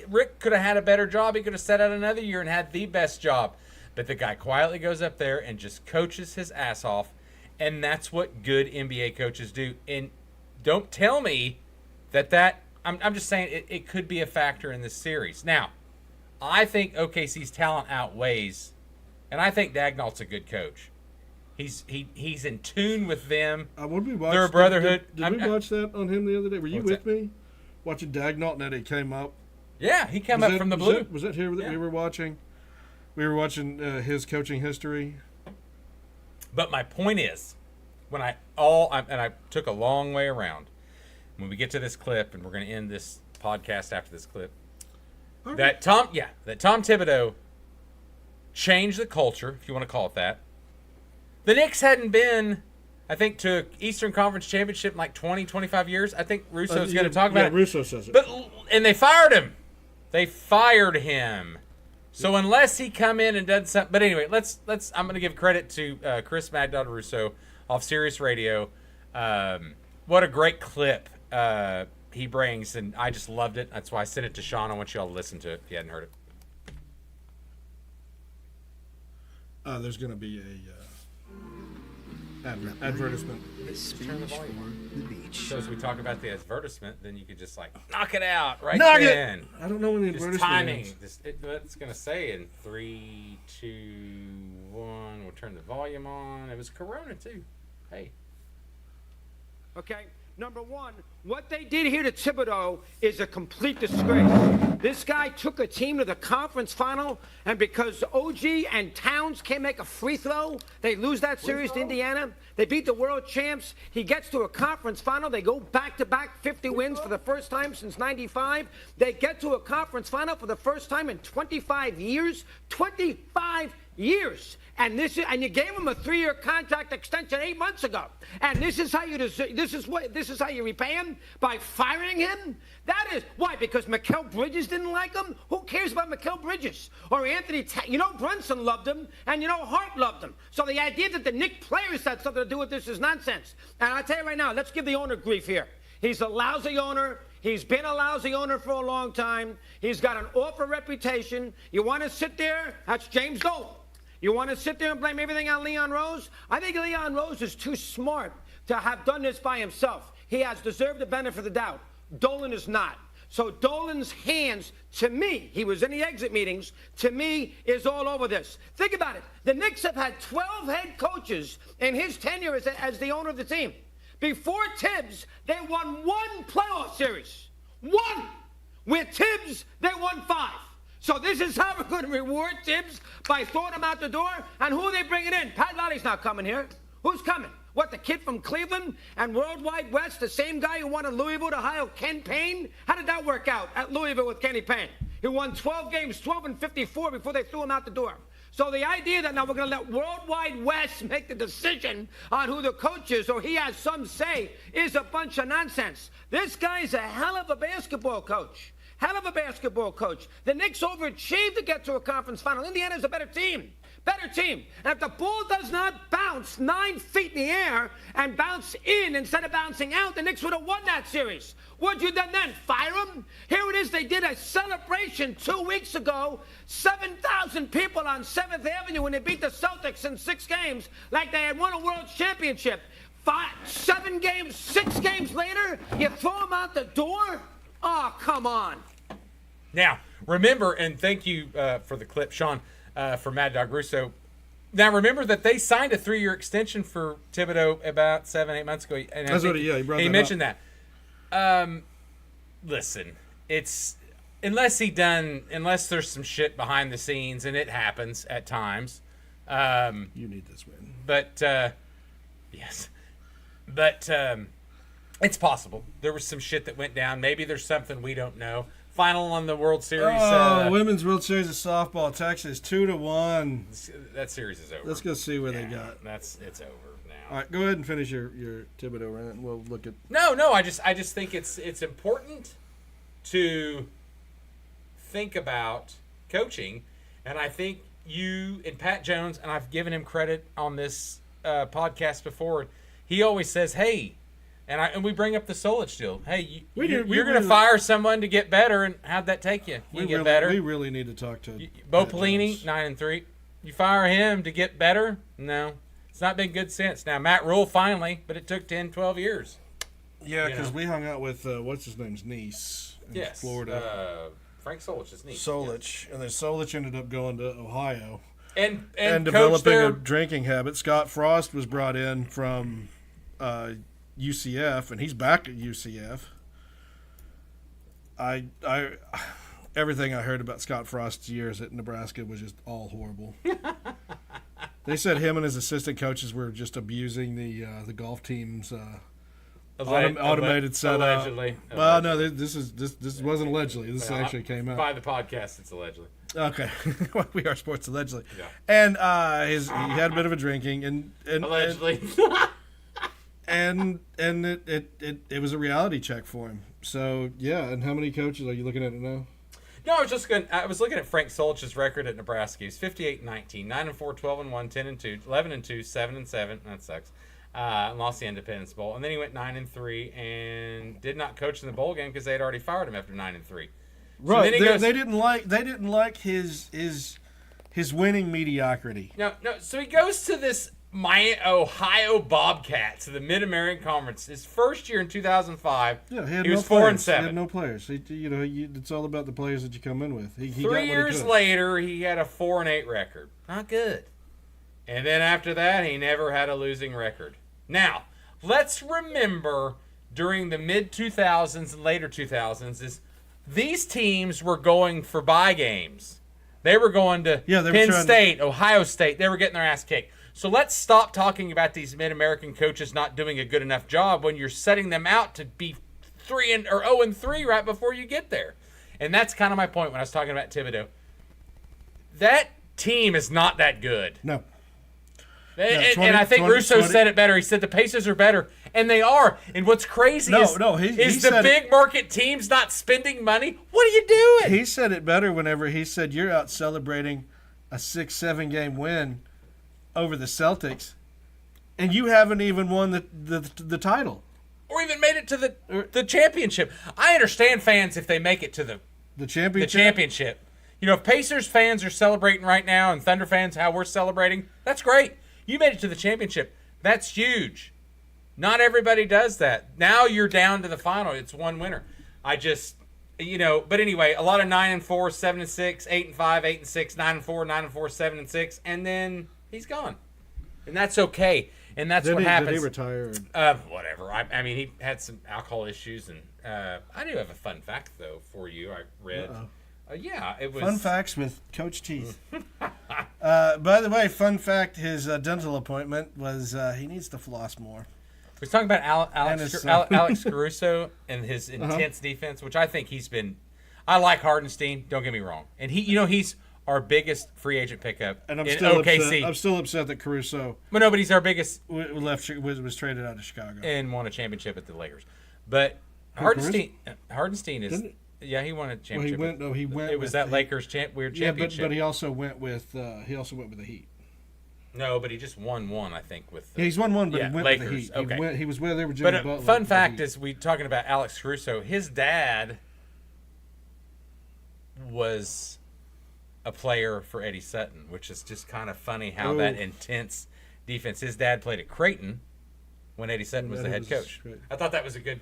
Rick could have had a better job. He could have sat out another year and had the best job. But the guy quietly goes up there and just coaches his ass off, and that's what good NBA coaches do. And don't tell me that I'm just saying it could be a factor in this series. Now, I think OKC's talent outweighs, and I think Dagnall's a good coach. He's in tune with them. Would we watch their brotherhood. Did we watch that on him the other day? Were you with that? me? Watching Dagnall, and then he came up. Yeah, he came up from the blue. Was that here that we were watching? We were watching his coaching history. But my point is, when I took a long way around. When we get to this clip, and we're going to end this podcast after this clip, that Tom Thibodeau changed the culture, if you want to call it that. The Knicks hadn't been, I think, to Eastern Conference Championship in like 20, 25 years. I think Russo's going to talk about it. Yeah, Russo says it. And they fired him. They fired him. So unless he come in and does something, but anyway, let's. I'm going to give credit to Chris Mad Dog Russo off Sirius Radio. What a great clip he brings, and I just loved it. That's why I sent it to Sean. I want you all to listen to it if you hadn't heard it. There's going to be a advertisement. Turn the volume on. So as we talk about the advertisement, then you could just like knock it out right Knock then. it! I don't know when the Just advertisement timing. is. It's going to say in 3, 2, 1. We'll turn the volume on. It was Corona too. Hey. Okay, number one, what they did here to Thibodeau is a complete disgrace. This guy took a team to the conference final, and because OG and Towns can't make a free throw, they lose that series to Indiana. They beat the world champs. He gets to a conference final. They go back-to-back 50 wins for the first time since '95. They get to a conference final for the first time in 25 years. 25 years. And you gave him a 3-year contract extension 8 months ago. And this is how you repay him? By firing him? That is why? Because Mikal Bridges didn't like him? Who cares about Mikal Bridges? Or Anthony Brunson loved him, and Hart loved him. So the idea that the Knicks players had something to do with this is nonsense. And I tell you right now, let's give the owner grief here. He's a lousy owner. He's been a lousy owner for a long time. He's got an awful reputation. You want to sit there? That's James Dolan. You want to sit there and blame everything on Leon Rose? I think Leon Rose is too smart to have done this by himself. He has deserved the benefit of the doubt. Dolan is not. So Dolan's hands, to me, he was in the exit meetings, to me, is all over this. Think about it. The Knicks have had 12 head coaches in his tenure as the owner of the team. Before Tibbs, they won 1 playoff series. 1! With Tibbs, they won 5. So this is how we're going to reward Tibbs, by throwing him out the door. And who are they bringing in? Pat Riley's not coming here. Who's coming? What, the kid from Cleveland and Worldwide West, the same guy who wanted Louisville to hire Ken Payne? How did that work out at Louisville with Kenny Payne? He won 12 games, 12-54 before they threw him out the door. So the idea that now we're going to let Worldwide West make the decision on who the coach is, or he has some say, is a bunch of nonsense. This guy's a hell of a basketball coach. Hell of a basketball coach. The Knicks overachieved to get to a conference final. Indiana's a better team. Better team. And if the ball does not bounce 9 feet in the air and bounce in instead of bouncing out, the Knicks would have won that series. What'd you then? Fire them? Here it is. They did a celebration 2 weeks ago. 7,000 people on 7th Avenue when they beat the Celtics in 6 games like they had won a world championship. 6 games later, you throw them out the door? Oh, come on. Now, remember, and thank you for the clip, Sean, for Mad Dog Russo. Now, remember that they signed a 3-year extension for Thibodeau about 7-8 months ago. And That's what he brought that mentioned up. that. listen, it's unless there's some shit behind the scenes, and it happens at times. You need this win. But yes, but it's possible there was some shit that went down. Maybe there's something we don't know. Final on the World Series. Women's World Series of softball, Texas 2-1. That series is over. Let's go see where they got. It's over now. All right, go ahead and finish your Thibodeau rant. And we'll look at. No. I just think it's important to think about coaching, and I think you and Pat Jones, and I've given him credit on this podcast before. He always says, "Hey," and we bring up the Solich deal. Hey, you're going to fire someone to get better, and how'd that take you? You get better. We really need to talk to Bo Pelini, 9-3. You fire him to get better? No, it's not been good since. Now Matt Rule finally, but it took 10, 12 years. Yeah, because we hung out with what's his name's niece in Florida. Frank Solich's niece. Solich, and then Solich ended up going to Ohio and developing a drinking habit. Scott Frost was brought in from UCF, and he's back at UCF. Everything I heard about Scott Frost's years at Nebraska was just all horrible. They said him and his assistant coaches were just abusing the golf team's automated setup. Allegedly. Well, no, this wasn't allegedly. This actually came out by the podcast. It's allegedly. Okay, we are sports allegedly. Yeah. And he had a bit of a drinking and allegedly. And it was a reality check for him. So yeah, and how many coaches are you looking at it now? No, I was looking at Frank Solich's record at Nebraska. He's 58-19, 9-4, 12-1, 10-2, 11-2, 7-7. That sucks. Lost the Independence Bowl, and then he went 9-3 and did not coach in the bowl game because they had already fired him after 9-3. Right. So they didn't like his winning mediocrity. No. So he goes to this Ohio Bobcats, the Mid-American Conference. His first year in 2005. Yeah, he was no 4-7. He had no players. It's all about the players that you come in with. He 3 years later, he had a 4-8 record. Not good. And then after that, he never had a losing record. Now, let's remember during the mid-2000s and later 2000s these teams were going for bye games. They were going to Penn State, Ohio State. They were getting their ass kicked. So let's stop talking about these Mid-American coaches not doing a good enough job when you're setting them out to be 0-3 right before you get there. And that's kind of my point when I was talking about Thibodeau. That team is not that good. No. And I think Russo said it better. He said the Pacers are better, and they are. And what's crazy is the big market teams not spending money. What are you doing? He said it better whenever he said you're out celebrating a 6-7 game win over the Celtics, and you haven't even won the title. Or even made it to the championship. I understand fans if they make it to the championship. The championship. You know, if Pacers fans are celebrating right now and Thunder fans how we're celebrating, that's great. You made it to the championship. That's huge. Not everybody does that. Now you're down to the final. It's one winner. But anyway, a lot of 9-4, 7-6, 8-5, 8-6, 9-4, 9-4, 7-6, and then he's gone. And that's okay. And that's what happens. Did he retire? Whatever. I mean, he had some alcohol issues. And I do have a fun fact, though, for you. I read. It was... Fun facts with Coach Teeth. By the way, fun fact, his dental appointment was he needs to floss more. We're talking about Alex Caruso and his intense defense, which I think he's been... I like Hardenstein, don't get me wrong. And he's our biggest free agent pickup and I'm in still OKC. Upset. I'm still upset that Caruso... But he's our biggest... was traded out of Chicago. And won a championship at the Lakers. Hardenstein is... Yeah, he won a championship. Well, he went. It was that Lakers weird championship. But he also went with the Heat. No, but he just won one, I think, with. He's won one, but he went Lakers. with the Heat. Okay. He was where they were. Jimmy Butler. But fun fact is, we talking about Alex Caruso. His dad was a player for Eddie Sutton, which is just kind of funny how that intense defense. His dad played at Creighton when Eddie Sutton was the head coach. Great. I thought that was a good.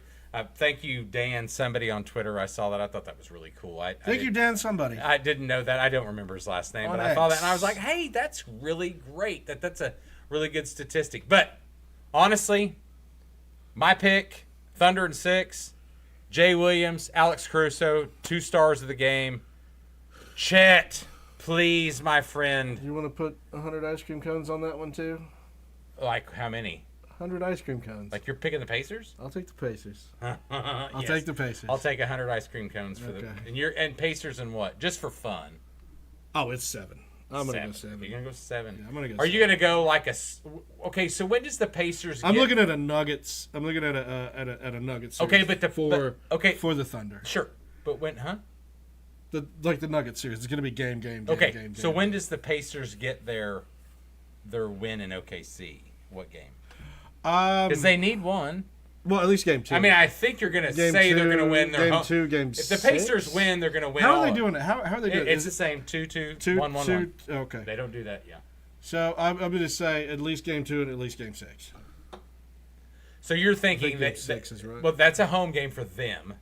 Thank you, Dan. Somebody on Twitter, I saw that. I thought that was really cool. Thank you, Dan. Somebody. I didn't know that. I don't remember his last name, but I saw that and I was like, "Hey, that's really great. That's a really good statistic." But honestly, my pick, Thunder in 6. Jay Williams, Alex Caruso, 2 stars of the game. Chet, please, my friend. You want to put 100 ice cream cones on that one too? Like how many? 100 ice cream cones. Like you're picking the Pacers? I'll take the Pacers. I'll take the Pacers. I'll take 100 ice cream cones for Okay. and Pacers and what? Just for fun. Oh, it's 7. I'm gonna go 7. You're gonna go 7. Yeah, I'm gonna go. Are you gonna go like okay? So when does the Pacers? I'm looking at a Nuggets. I'm looking at a Nuggets. Okay, but for the Thunder. Sure, but when? Huh? The Nuggets series. It's gonna be game. Okay, game. So when does the Pacers get their win in OKC? What game? Because they need one. Well, at least game 2. I mean, I think you're gonna say they're gonna win their game 2, game 6. If the Pacers win, they're gonna win. How are they doing it? How are they doing it? It's the same 2-2, 1-1. Okay. They don't do that, yeah. So I'm gonna say at least game 2 and at least game 6. So you're thinking game 6 is right. Well, that's a home game for them.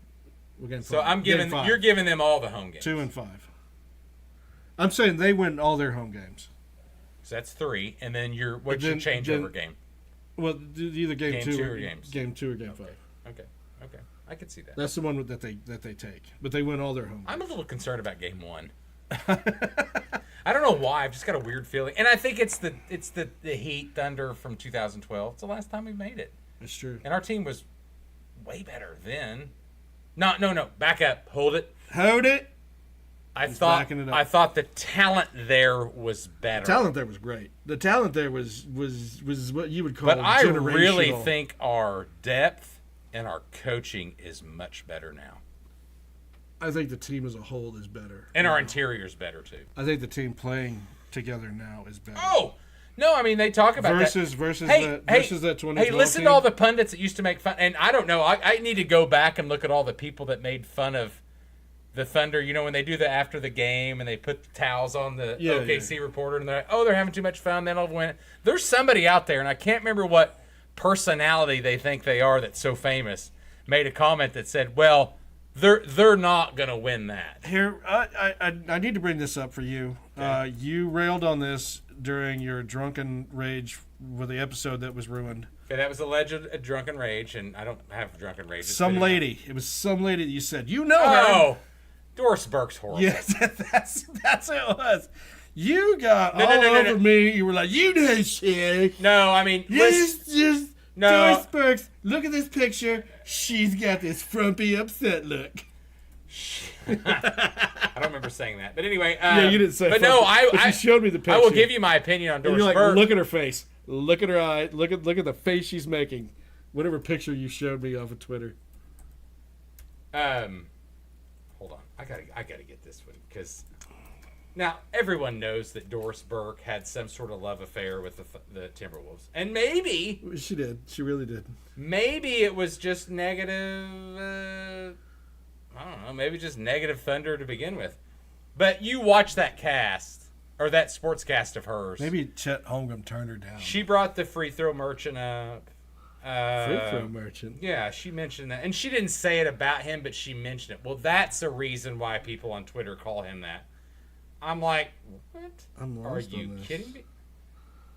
We're getting 5. So you're giving them all the home games. 2 and 5. I'm saying they win all their home games. So that's 3, and then what's your changeover game? Well, either game 2 or games. Game 2 or game 5. Okay, I can see that. That's the one that they take, but they win all their home games. I'm a little concerned about game 1. I don't know why. I've just got a weird feeling, and I think it's the Heat Thunder from 2012. It's the last time we made it. It's true. And our team was way better then. No. Back up. Hold it. Hold it. I thought the talent there was better. The talent there was great. The talent there was what you would call But I generational. really think our depth and our coaching is much better now. I think the team as a whole is better. And our interior is better too. I think the team playing together now is better. Oh! No, I mean, they talk about versus that 2012 Hey, listen team. to all the pundits that used to make fun. And I don't know. I need to go back and look at all the people that made fun of the Thunder. You know, when they do the after the game and they put the towels on the OKC reporter and they're like, oh, they're having too much fun. They don't win. There's somebody out there, and I can't remember what personality they think they are that's so famous, made a comment that said, well, they're not going to win that. Here, I need to bring this up for you. Okay. You railed on this during your drunken rage with the episode that was ruined. Okay, that was alleged a drunken rage, and I don't have drunken rage. It was some lady that you said, you know her. Oh, Doris Burke's horrible. Yes, that's who it was. You got over me. You were like, you know shit. No, I mean, just Doris Burks. Look at this picture. She's got this frumpy, upset look. I don't remember saying that, but anyway. Yeah, you didn't say. But frumpy, no, you showed me the picture. I will give you my opinion on Doris Burke. Look at her face. Look at her eye. Look at the face she's making. Whatever picture you showed me off of Twitter. Hold on. I gotta get this one because now everyone knows that Doris Burke had some sort of love affair with the Timberwolves, and maybe she did. She really did. Maybe it was just negative. I don't know. Maybe just negative Thunder to begin with. But you watch that cast or that sports cast of hers. Maybe Chet Holmgren turned her down. She brought the free throw merchant up. Free throw merchant. Yeah, she mentioned that, and she didn't say it about him, but she mentioned it. Well, that's a reason why people on Twitter call him that. I'm like, what? Are you kidding me?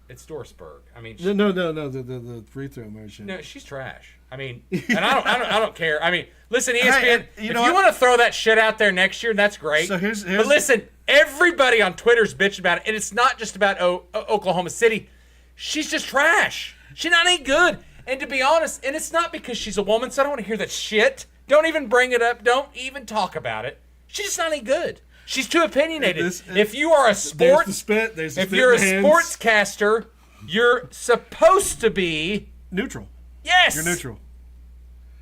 It's Doris Burke. I mean, no. The free throw merchant. No, she's trash. I mean, and I don't care. I mean, listen, ESPN. Hey, if you want to throw that shit out there next year, that's great. So here's but listen, everybody on Twitter's bitching about it, and it's not just about Oklahoma City. She's just trash. She's not any good. And to be honest, and it's not because she's a woman, so I don't want to hear that shit. Don't even bring it up. Don't even talk about it. She's just not any good. She's too opinionated. If you are a you're a sportscaster, you're supposed to be neutral. Yes, you're neutral.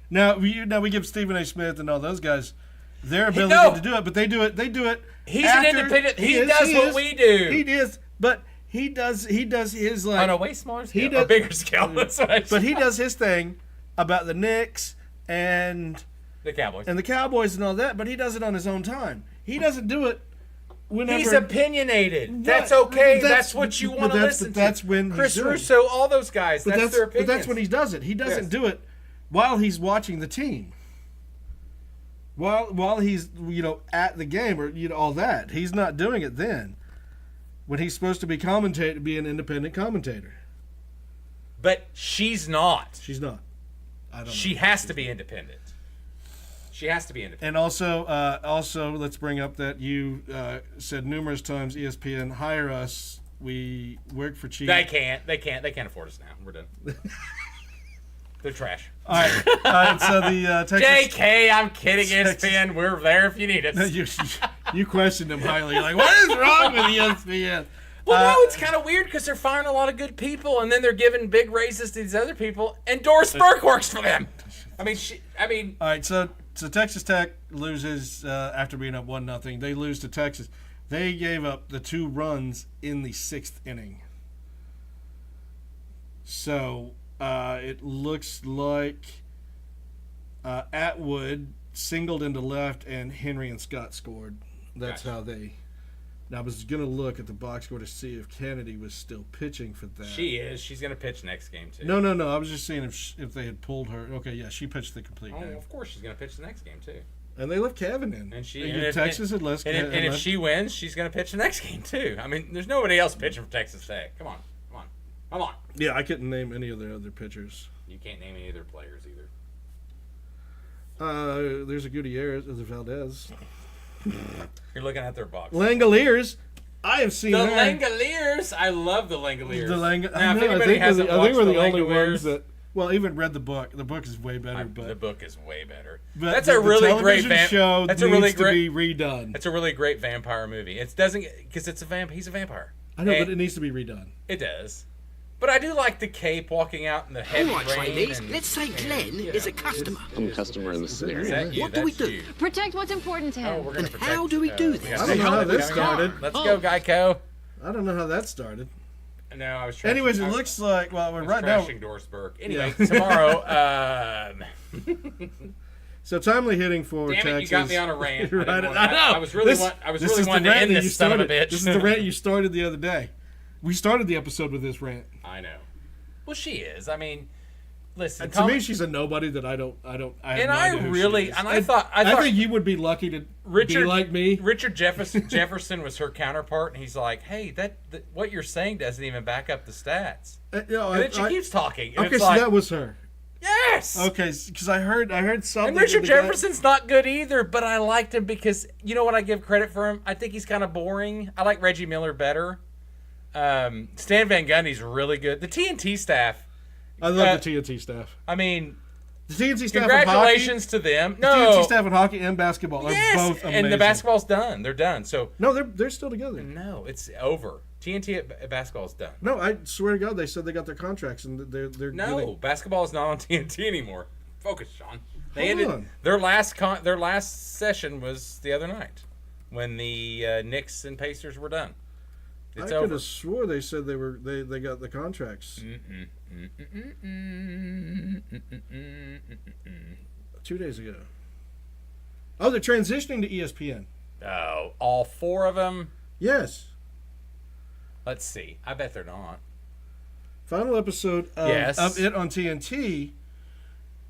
Now we give Stephen A. Smith and all those guys their ability to do it, but they do it. He's an independent. He does what we do. He is, but he does his like on a way smaller scale, a bigger scale. That's what I but he does his thing about the Knicks and the Cowboys and all that. But he does it on his own time. He doesn't do it whenever. He's opinionated. That's okay. That's what you want to listen to. That's when Chris Russo, all those guys. That's their opinions. But that's when he does it. He doesn't do it while he's watching the team. While he's at the game or all that. He's not doing it then. When he's supposed to be an independent commentator. But she's not. She's not. I don't know. She has to be independent. She has to be independent. And also, let's bring up that you said numerous times, ESPN, hire us. We work for cheap. They can't afford us now. We're done. They're trash. All right. So the Texas. JK, I'm kidding, ESPN. We're there if you need us. You questioned them highly. You're like, what is wrong with ESPN? Well, no, it's kind of weird because they're firing a lot of good people, and then they're giving big raises to these other people, and Doris Burke works for them. I mean. All right. So Texas Tech loses after being up 1-0. They lose to Texas. They gave up the 2 runs in the 6th inning. So it looks like Atwood singled into left, and Henry and Scott scored. That's how they. Now, I was going to look at the box score to see if Kennedy was still pitching for that. She is. She's going to pitch next game, too. No. I was just seeing if they had pulled her. Okay, yeah, she pitched the complete game. Of course she's going to pitch the next game, too. And they left Kevin in. And Texas had left. And if she wins, she's going to pitch the next game, too. I mean, there's nobody else pitching for Texas Tech. Come on. Yeah, I couldn't name any of their other pitchers. You can't name any of their players, either. There's a Gutierrez, there's a Valdez. You're looking at their box. Langoliers. I have seen the her. Langoliers. I love the Langoliers. I think we're the only ones that. Well, even read the book. The book is way better. But the book is way better. But that's a really great show. That's needs to be redone. It's a really great vampire movie. It doesn't because it's a He's a vampire. I know, but it needs to be redone. It does. But I do like the cape walking out in the heavy rain. All right, ladies. Let's say Glenn is a customer. I'm a customer in this scenario. What do we do? Protect what's important to him. And how do we do this? I don't know how this started. Let's go, Geico. I don't know how that started. No, I was trying. Anyways, it looks like we're right now. Doris Burke. Anyway, tomorrow. So timely hitting for Damn Texas. It, you got me on a rant. Right, I know. I was really wanting to end this son of a bitch. This is the rant you started the other day. We started the episode with this rant. I know. Well, she is. I mean, listen. To me, she's a nobody that I don't. I have no idea who she is. I think you would be lucky to be like me. Richard Jefferson was her counterpart, and he's like, "Hey, that what you're saying doesn't even back up the stats." And then she keeps talking. Okay, so that was her. Yes. Okay, because I heard something. And Richard Jefferson's not good either, but I liked him because you know what I give credit for him. I think he's kind of boring. I like Reggie Miller better. Stan Van Gundy's really good. The TNT staff. I love the TNT staff. I mean, the TNT staff. Congratulations to them. No, the TNT staff in hockey and basketball are both amazing. And the basketball's done. They're done. So no, they're still together. No, it's over. TNT at basketball's done. No, I swear to God, they said they got their contracts and they're no getting... basketball is not on TNT anymore. Focus, Sean. They Hold ended on. their last session was the other night when the Knicks and Pacers were done. It's I could have swore they said they got the contracts. 2 days ago. Oh, they're transitioning to ESPN. Oh, all 4 of them? Yes. Let's see. I bet they're not. Final episode of it on TNT. See,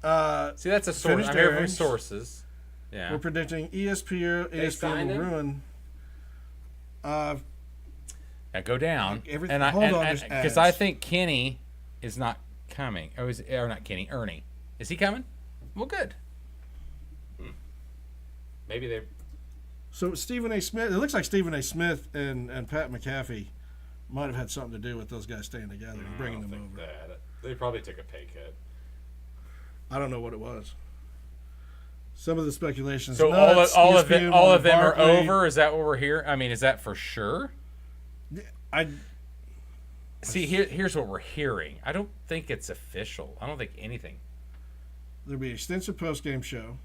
that's a source. I'm hearing from sources. Yeah. We're predicting ESPN will ruin. Now go down. Because I think Kenny is not coming. Or not Kenny, Ernie. Is he coming? Well, good. Maybe they. So Stephen A. Smith. It looks like Stephen A. Smith and Pat McAfee might have had something to do with those guys staying together and bringing them over. They probably took a pay cut. I don't know what it was. Some of the speculations. So nuts, all of them are Barkley. over. Is that what we're hearing? I mean, is that for sure? See, here's what we're hearing. I don't think it's official. I don't think anything. There'll be an extensive post-game show.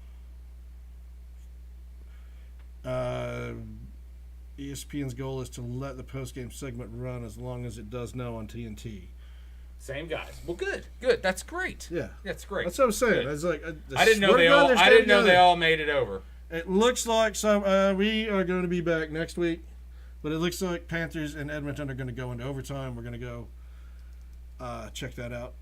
ESPN's goal is to let the post-game segment run as long as it does now on TNT. Same guys. Well, good. That's great. Yeah, that's great. That's what I was saying. I was like, I didn't know they all made it over. It looks like we are going to be back next week, but it looks like Panthers and Edmonton are going to go into overtime. We're going to go check that out.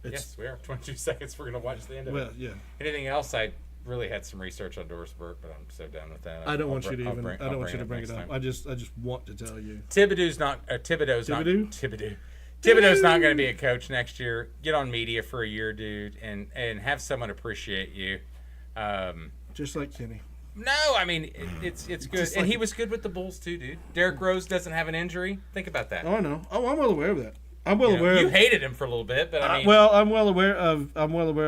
Yes, we are. 22 seconds. We're going to watch the end of it. Well, yeah. Anything else? I really had some research on Doris Burke, but I'm so done with that. I don't want you to bring it up. I just want to tell you. Thibodeau's Thibodeau's not going to be a coach next year. Get on media for a year, dude, and have someone appreciate you. Just like Kenny. No, I mean it's good, and he was good with the Bulls too, dude. Derrick Rose doesn't have an injury. Think about that. Oh, I know. Oh, I'm well aware of that. I'm well aware. You hated him for a little bit, but I mean, well, I'm well aware of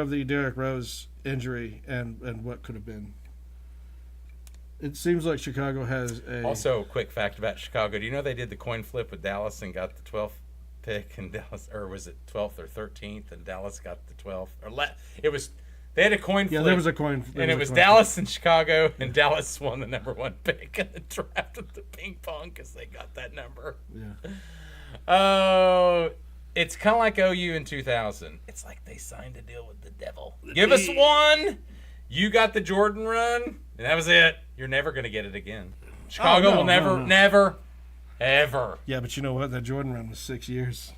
the Derrick Rose injury and what could have been. It seems like Chicago has a. Also, quick fact about Chicago: do you know they did the coin flip with Dallas and got the 12th pick, and Dallas, or was it 12th or 13th, and Dallas got the 12th? It was. They had a coin flip. Yeah, there was a coin. And it was Dallas and Chicago, and Dallas won the number 1 pick in the draft of the ping pong because they got that number. Yeah. Oh, it's kind of like OU in 2000. It's like they signed a deal with the devil. Give us one. You got the Jordan run, and that was it. You're never going to get it again. Chicago will never, ever. Yeah, but you know what? That Jordan run was 6 years.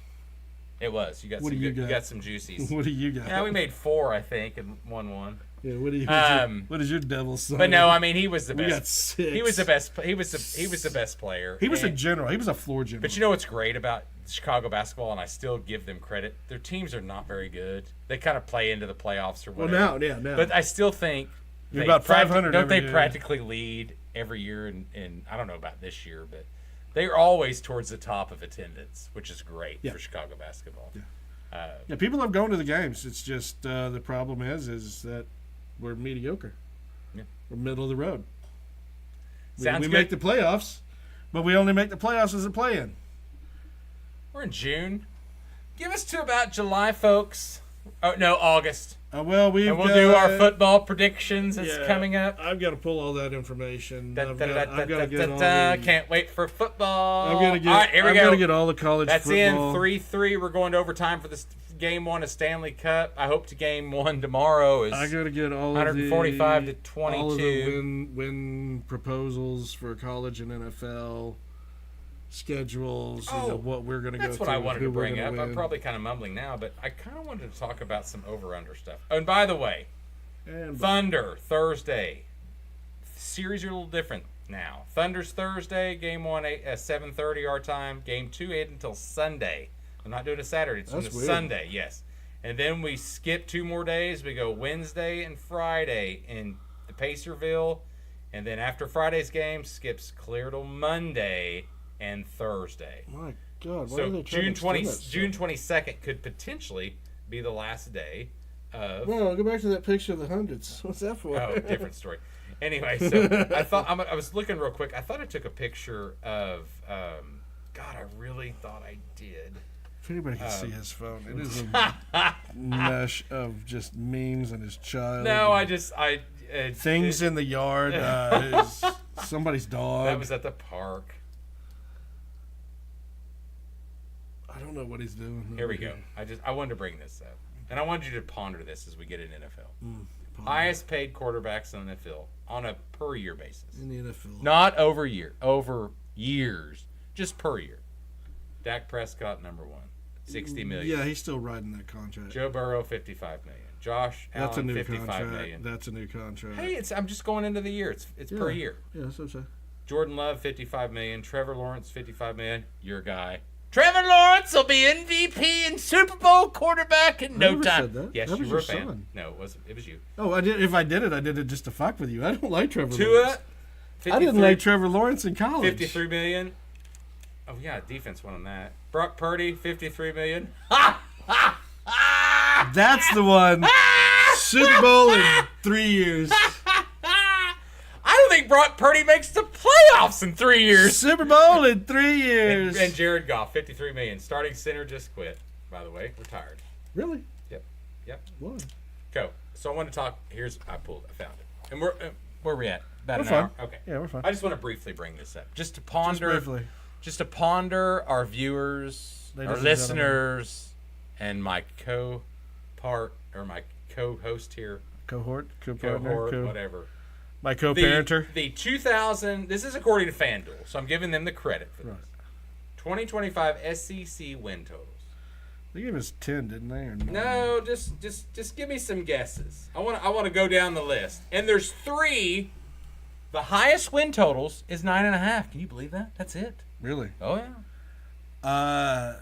It was. You got some juices. What do you got? Yeah, we made 4, I think, and won 1. Yeah, what is your devil's son? But no, I mean he was the best. We got 6. He was the best. He was the best player. He was a general. He was a floor general. But you know what's great about Chicago basketball, and I still give them credit. Their teams are not very good. They kind of play into the playoffs or whatever. Well, now. But I still think you're about 500. Don't they practically lead every year? And I don't know about this year, but they're always towards the top of attendance, which is great for Chicago basketball. Yeah. People love going to the games. It's just the problem is that we're mediocre. Yeah. We're middle of the road. Sounds we good. make the playoffs, but we only make the playoffs as a play-in. We're in June. Give us to about July, folks. Oh no, August. Well, we'll do our football predictions. It's coming up. I've got to pull all that information. I've got to get all the, can't wait for football. I've got to get. All right, here we go. Got to get all the college. That's football. in 3-3. We're going to overtime for this game 1 of Stanley Cup. I hope to game 1 tomorrow is. I got to get all 145 to 22. All of the win proposals for college and NFL schedules. What we're going to go through. That's what I wanted to bring up. I'm probably kind of mumbling now, but I kind of wanted to talk about some over/under stuff. Oh, and by the way, Thunder Thursday. Series are a little different now. Thunder's Thursday. Game 1 at 7:30 our time. Game 2 8 until Sunday. I'm not doing a Saturday. It's on a Sunday. Yes. And then we skip 2 more days. We go Wednesday and Friday in the Pacerville. And then after Friday's game, skips clear till Monday and Thursday. My God, so June 22nd could potentially be the last day of. Well, go back to that picture of the hundreds. What's that for? Oh, different story. Anyway, so I was looking real quick. I thought I took a picture of. God, I really thought I did. If anybody can see his phone, it is a mesh of just memes and his child. No, things in the yard. Somebody's dog. That was at the park. I don't know what he's doing. Here we go. I wanted to bring this up, and I wanted you to ponder this as we get in NFL. Highest paid quarterbacks in the NFL on a per year basis. In the NFL, not over years, just per year. Dak Prescott number 1, $60 million. Yeah, he's still riding that contract. Joe Burrow $55 million. Josh Allen $55 million. That's a new contract. Hey, I'm just going into the year. It's per year. Yeah, that's what I'm saying. Jordan Love $55 million. Trevor Lawrence $55 million. Your guy. Trevor Lawrence will be MVP and Super Bowl quarterback in no time. Said that. Yes, that you was were a your fan. son. No, it wasn't. It was you. Oh, I did. If I did it just to fuck with you. I don't like Trevor Tua, Lawrence. I didn't like Trevor Lawrence in college. $53 million. Oh yeah, defense won on that. Brock Purdy $53 million. That's the one. Super Bowl in 3 years. I don't think Brock Purdy makes the playoffs in 3 years. Super Bowl in 3 years. And Jared Goff, $53 million. Starting center just quit, by the way. Retired. Really? Yep. Why? Go. So I want to talk. I found it. And where are we at? About we're an fine. hour? Okay. Yeah, we're fine. I just want to briefly bring this up. Just to ponder. Just briefly. Just to ponder our viewers, our listeners, and my my co-host here. Cohort, co-partner, whatever. My co-parenter. The 2000. This is according to FanDuel, so I'm giving them the credit for this. 2025 SEC win totals. They gave us 10, didn't they? Or no, just give me some guesses. I want to go down the list, and there's 3. The highest win totals is 9.5. Can you believe that? That's it. Really? Oh yeah.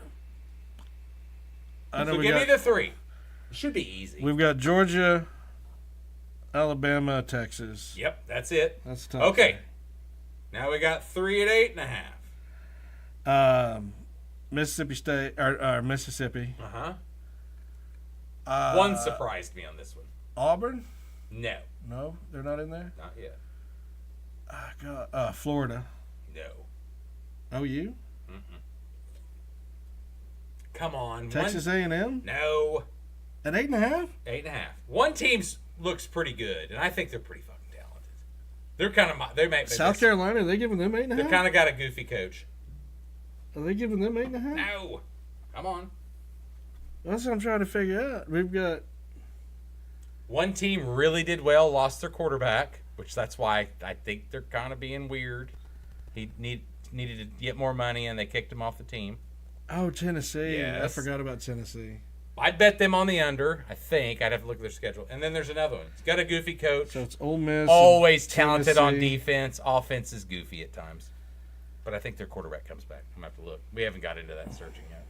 I know So give me the three. It should be easy. We've got Georgia, Alabama, Texas. Yep, that's it. That's tough. Okay. Now we got 3 at 8.5. Mississippi State or Mississippi. One surprised me on this one. Auburn? No, No, they're not in there. not yet. Florida. No. OU? Come on. Texas A&M? No. At 8.5? 8.5. One team looks pretty good, and I think they're pretty fucking talented. They're kind of they make South Carolina? Are they giving them 8.5? They kind of got a goofy coach. Are they giving them 8.5? No. Come on. That's what I'm trying to figure out. We've got One team really did well, lost their quarterback, which that's why I think they're kind of being weird. He needed to get more money, and they kicked him off the team. Tennessee. Yes. I forgot about Tennessee. I'd bet them on the under, I think. I'd have to look at their schedule. And then there's another one. It's got a goofy coach. So it's Ole Miss. Always talented on Tennessee. defense. Offense is goofy at times. But I think their quarterback comes back. I'm going to have to look. We haven't got into that searching yet.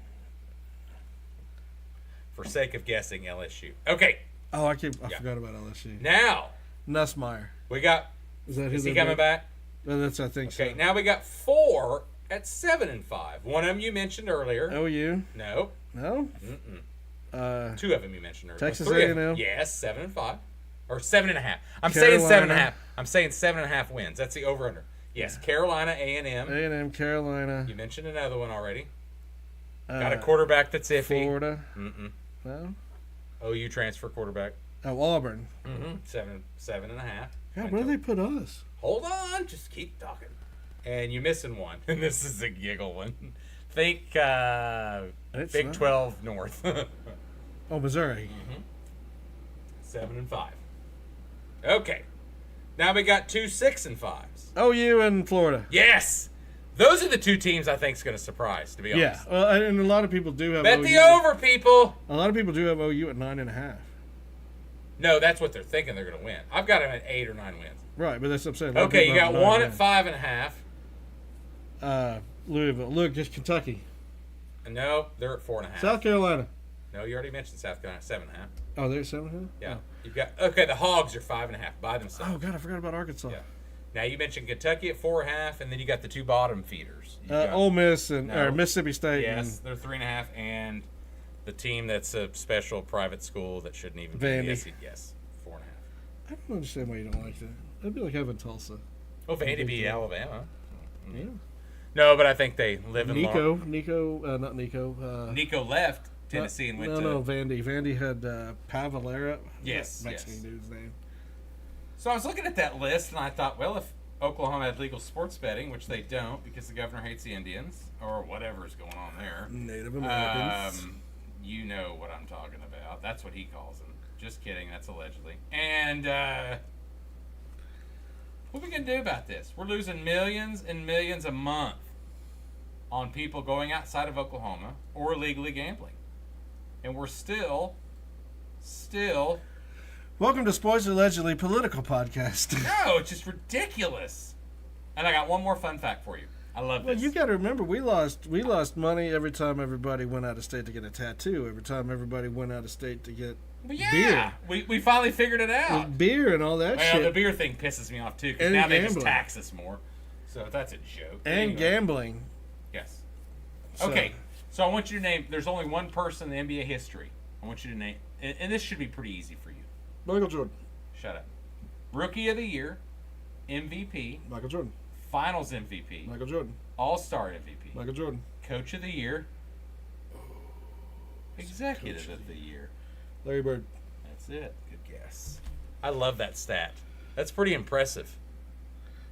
For sake of guessing, LSU. Okay. Oh, I forgot about LSU. Now, Nussmeier. we got... Is that who Is he they're coming doing? back? Well, I think so. Okay, now we got 4 at 7-5. One of them you mentioned earlier. OU? No. No? 2 of them you mentioned earlier. Texas 3 of A&M? them. Yes, 7-5. Or 7.5. I'm Carolina. saying 7.5. I'm saying 7.5 wins. That's the over/under. Yes, Carolina, A&M. A&M, Carolina. You mentioned another one already. Got a quarterback that's iffy. Florida. No? OU transfer quarterback. Oh, Auburn. 7.5. God, where do they put us? Hold on, just keep talking. And you're missing one. And this is a giggle one. Think Big not. 12 North. Oh, Missouri. 7-5. Okay. Now we got 2 6-5s. OU and Florida. Yes. Those are the 2 teams I think is going to surprise, to be honest. Yeah, well, and a lot of people do have Bet OU. the over, people. A lot of people do have OU at 9.5. No, that's what they're thinking they're going to win. I've got them at 8 or 9 wins. Right, but that's what I'm saying. A lot of Okay, people you have got one at 9.5. 5.5. Louisville. Look, just Kentucky. No, they're at 4.5. South Carolina. No, you already mentioned South Carolina, 7.5. Oh, they're 7.5? Yeah. Oh. You've got the Hogs are 5.5 by themselves. Oh, God, I forgot about Arkansas. Yeah. Now you mentioned Kentucky at 4.5, and then you got the 2 bottom feeders. You got- Ole Miss and No. or Mississippi State. Yes, they're 3.5, and the team that's a special private school that shouldn't even Vandy. be. Yes, 4.5. I don't understand why you don't like that. That'd be like having Tulsa. Oh, Vandy beat Alabama. Yeah. No, but I think they live in Nico, long. not Nico. Nico left Tennessee and went to. No, Vandy. Vandy had Pavalera. Yes, Mexican yes. dude's name. So I was looking at that list, and I thought, well, if Oklahoma had legal sports betting, which they don't because the governor hates the Indians or whatever's going on there. Native Americans. You know what I'm talking about. That's what he calls them. Just kidding. That's allegedly. And what are we going to do about this? We're losing millions and millions a month on people going outside of Oklahoma or illegally gambling. And we're still Welcome to Sports Allegedly Political Podcast. no, it's just ridiculous. And I got one more fun fact for you. I love Well, this. you got to remember, we lost money every time everybody went out of state to get a tattoo. Every time everybody went out of state to get But yeah, we finally figured it out. beer and all that Well, shit. the beer thing pisses me off too because And now they just gambling. tax us more. So that's a joke. But and anyway. gambling. Yes. So- Okay, so I want you to name. There's only one person in the NBA history. I want you to name, and this should be pretty easy for you. Michael Jordan. Shut up. Rookie of the Year, MVP, Michael Jordan. Finals MVP, Michael Jordan. All-Star MVP, Michael Jordan. Coach of the Year, Executive of the Year. Larry Bird. That's it. Good guess. I love that stat. That's pretty impressive.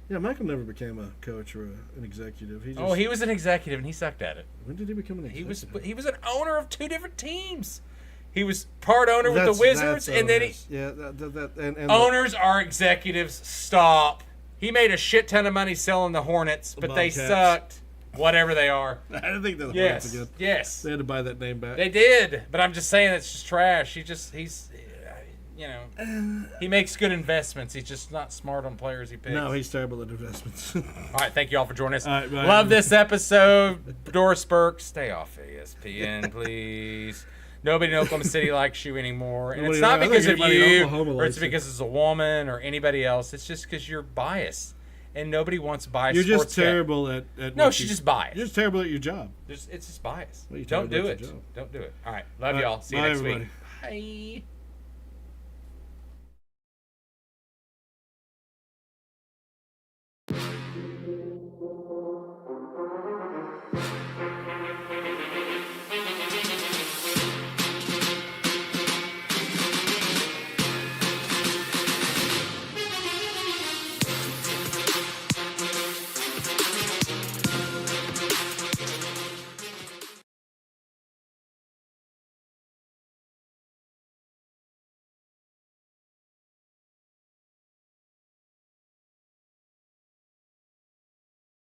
Yeah, Michael never became a coach or an executive. He just, Oh, he was an executive and he sucked at it. When did he become an He executive? was an owner of 2 different teams. He was part owner with the Wizards, and then he owners are executives. Stop. He made a shit ton of money selling the Hornets, but they Bobcats. sucked. Whatever they are. I don't think they're the Yes. Hornets again. Yes. They had to buy that name back. They did, but I'm just saying it's just trash. He's you know, he makes good investments. He's just not smart on players he picks. No, he's terrible at investments. All right, thank you all for joining us. All right, bye. Love this episode. Doris Burke, stay off ESPN, please. Nobody in Oklahoma City likes you anymore. And it's Nobody- not because of everybody in you, Oklahoma or it's likes you. because it's a woman or anybody else. It's just because you're biased. And nobody wants biased You're just sports guy. terrible at No, what she's you- just biased. You're just terrible at your job. It's just bias. Well, you're Don't do terrible it. at your job. Don't do it. All right. Love All right, y'all. See you bye, next everybody. week. Bye.